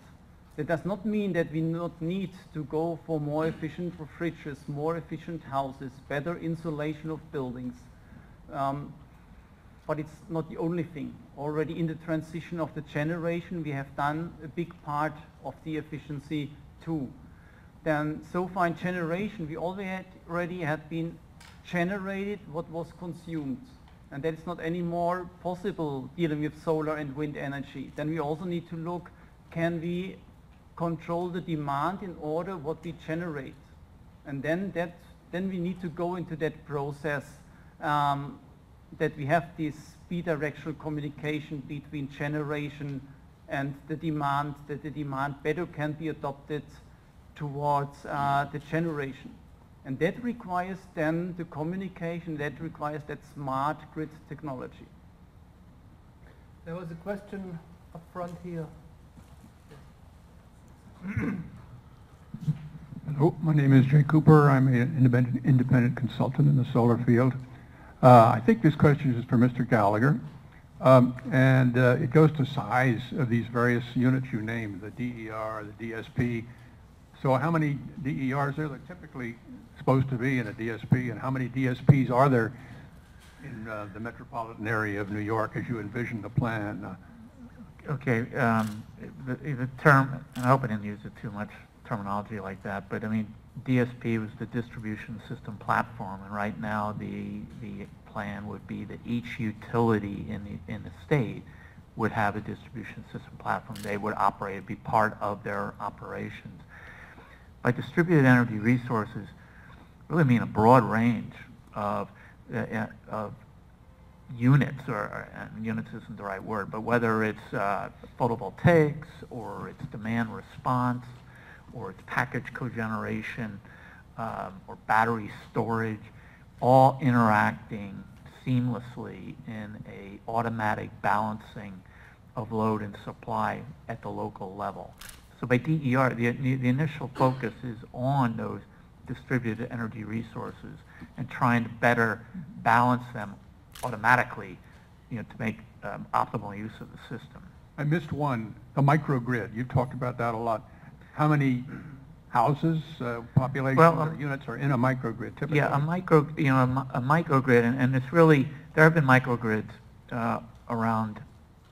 That does not mean that we not need to go for more efficient refrigerators, more efficient houses, better insulation of buildings. But it's not the only thing. Already in the transition of the generation, we have done a big part of the efficiency too. Then so far in generation, we already had been generated what was consumed. And that is not anymore possible dealing with solar and wind energy. Then we also need to look, can we control the demand in order what we generate? And then we need to go into that process that we have this bidirectional communication between generation and the demand, that the demand better can be adopted towards the generation. And that requires then the communication, that requires that smart grid technology. There was a question up front here. Hello, my name is Jay Cooper. I'm an independent consultant in the solar field. I think this question is for Mr. Gallagher. It goes to size of these various units you named, the DER, the DSP. So how many DERs are there typically supposed to be in a DSP, and how many DSPs are there in the metropolitan area of New York as you envision the plan? Okay, the term, and I hope I didn't use it too much terminology like that, but I mean, DSP was the distribution system platform, and right now the plan would be that each utility in the state would have a distribution system platform. They would operate, it'd be part of their operations. By distributed energy resources, really mean a broad range of units, or units isn't the right word, but whether it's photovoltaics, or it's demand response, or it's package cogeneration, or battery storage, all interacting seamlessly in a automatic balancing of load and supply at the local level. So by DER, the initial focus is on those distributed energy resources and trying to better balance them automatically, to make optimal use of the system. I missed one, the microgrid. You've talked about that a lot. How many houses, population, or units are in a microgrid typically? Yeah, a microgrid, and it's really, there have been microgrids around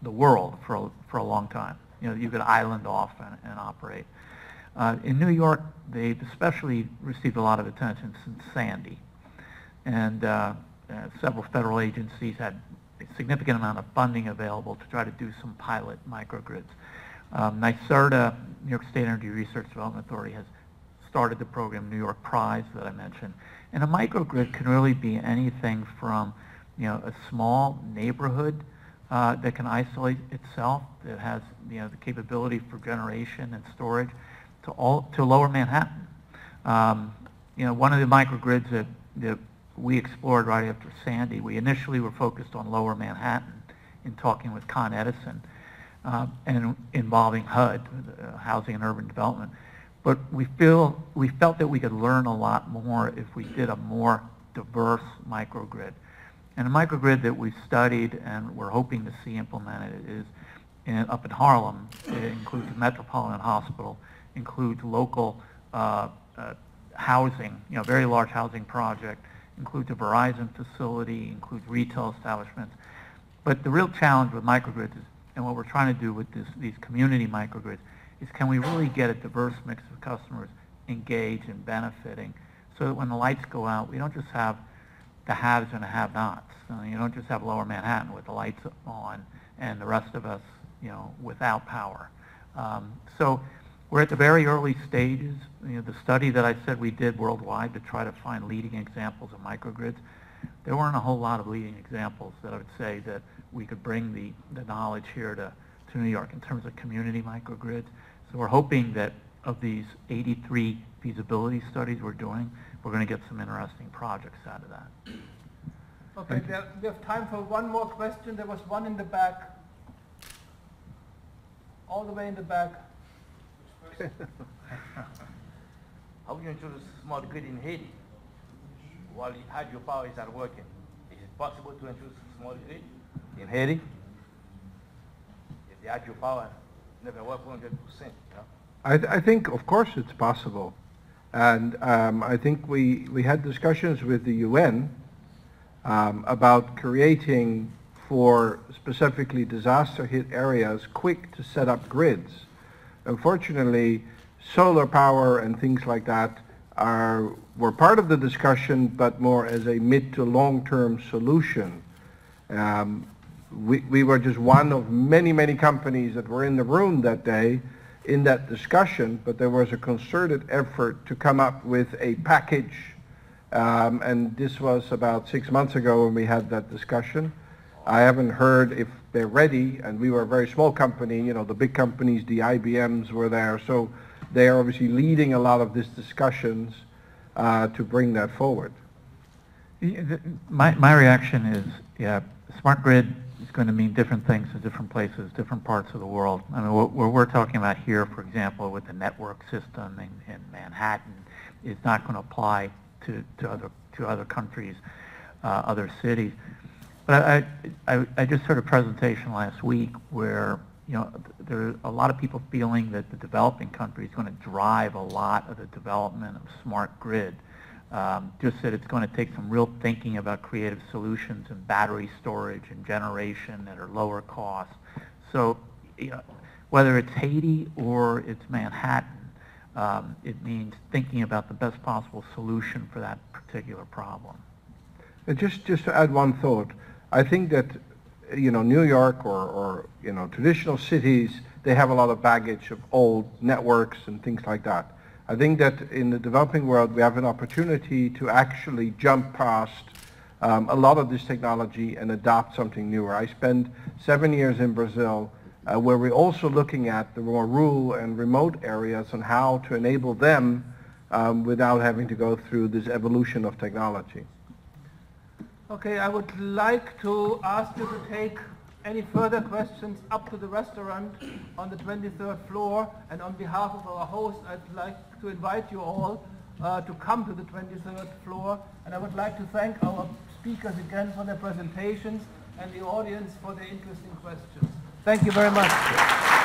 the world for a long time. You could island off and operate. In New York, they've especially received a lot of attention since Sandy. And several federal agencies had a significant amount of funding available to try to do some pilot microgrids. NYSERDA, New York State Energy Research Development Authority, has started the program New York Prize that I mentioned. And a microgrid can really be anything from a small neighborhood that can isolate itself, that has the capability for generation and storage, to lower Manhattan. One of the microgrids that we explored right after Sandy, we initially were focused on lower Manhattan in talking with Con Edison and involving HUD, Housing and Urban Development. But we felt that we could learn a lot more if we did a more diverse microgrid. And a microgrid that we've studied and we're hoping to see implemented is up in Harlem. It includes a Metropolitan Hospital, includes local housing, very large housing project, includes a Verizon facility, includes retail establishments. But the real challenge with microgrids is, and what we're trying to do with these community microgrids, is can we really get a diverse mix of customers engaged and benefiting, so that when the lights go out, we don't just have the haves and the have-nots. You don't just have lower Manhattan with the lights on and the rest of us, without power. So we're at the very early stages. The study that I said we did worldwide to try to find leading examples of microgrids, there weren't a whole lot of leading examples that I would say that we could bring the knowledge here to New York in terms of community microgrids. So we're hoping that of these 83 feasibility studies we're doing, we're going to get some interesting projects out of that. Okay, we have time for one more question. There was one in the back. All the way in the back. How would you introduce smart grid in Haiti while hydropower is not working? Is it possible to introduce smart grid in Haiti if the hydropower never works 100%? You know? I think, of course, it's possible. And I think we had discussions with the UN about creating for specifically disaster-hit areas quick to set up grids. Unfortunately, solar power and things like that were part of the discussion, but more as a mid to long-term solution. We were just one of many, many companies that were in the room that day in that discussion, but there was a concerted effort to come up with a package. And this was about 6 months ago when we had that discussion. I haven't heard if they're ready, and we were a very small company, you know, the big companies, the IBMs were there, so they are obviously leading a lot of these discussions to bring that forward. My reaction is, yeah, smart grid is going to mean different things in different places, different parts of the world. I mean, what we're talking about here, for example, with the network system in Manhattan, is not going to apply to other countries, other cities. But I just heard a presentation last week where, you know, there are a lot of people feeling that the developing country is going to drive a lot of the development of smart grid. Just that it's going to take some real thinking about creative solutions and battery storage and generation that are lower cost. So, you know, whether it's Haiti or it's Manhattan, it means thinking about the best possible solution for that particular problem. And just to add one thought, I think that, you know, New York or you know, traditional cities, they have a lot of baggage of old networks and things like that. I think that in the developing world, we have an opportunity to actually jump past a lot of this technology and adopt something newer. I spent 7 years in Brazil, where we're also looking at the more rural and remote areas and how to enable them without having to go through this evolution of technology. Okay, I would like to ask you to take any further questions up to the restaurant on the 23rd floor, and on behalf of our host, I'd like to invite you all to come to the 23rd floor, and I would like to thank our speakers again for their presentations and the audience for their interesting questions. Thank you very much.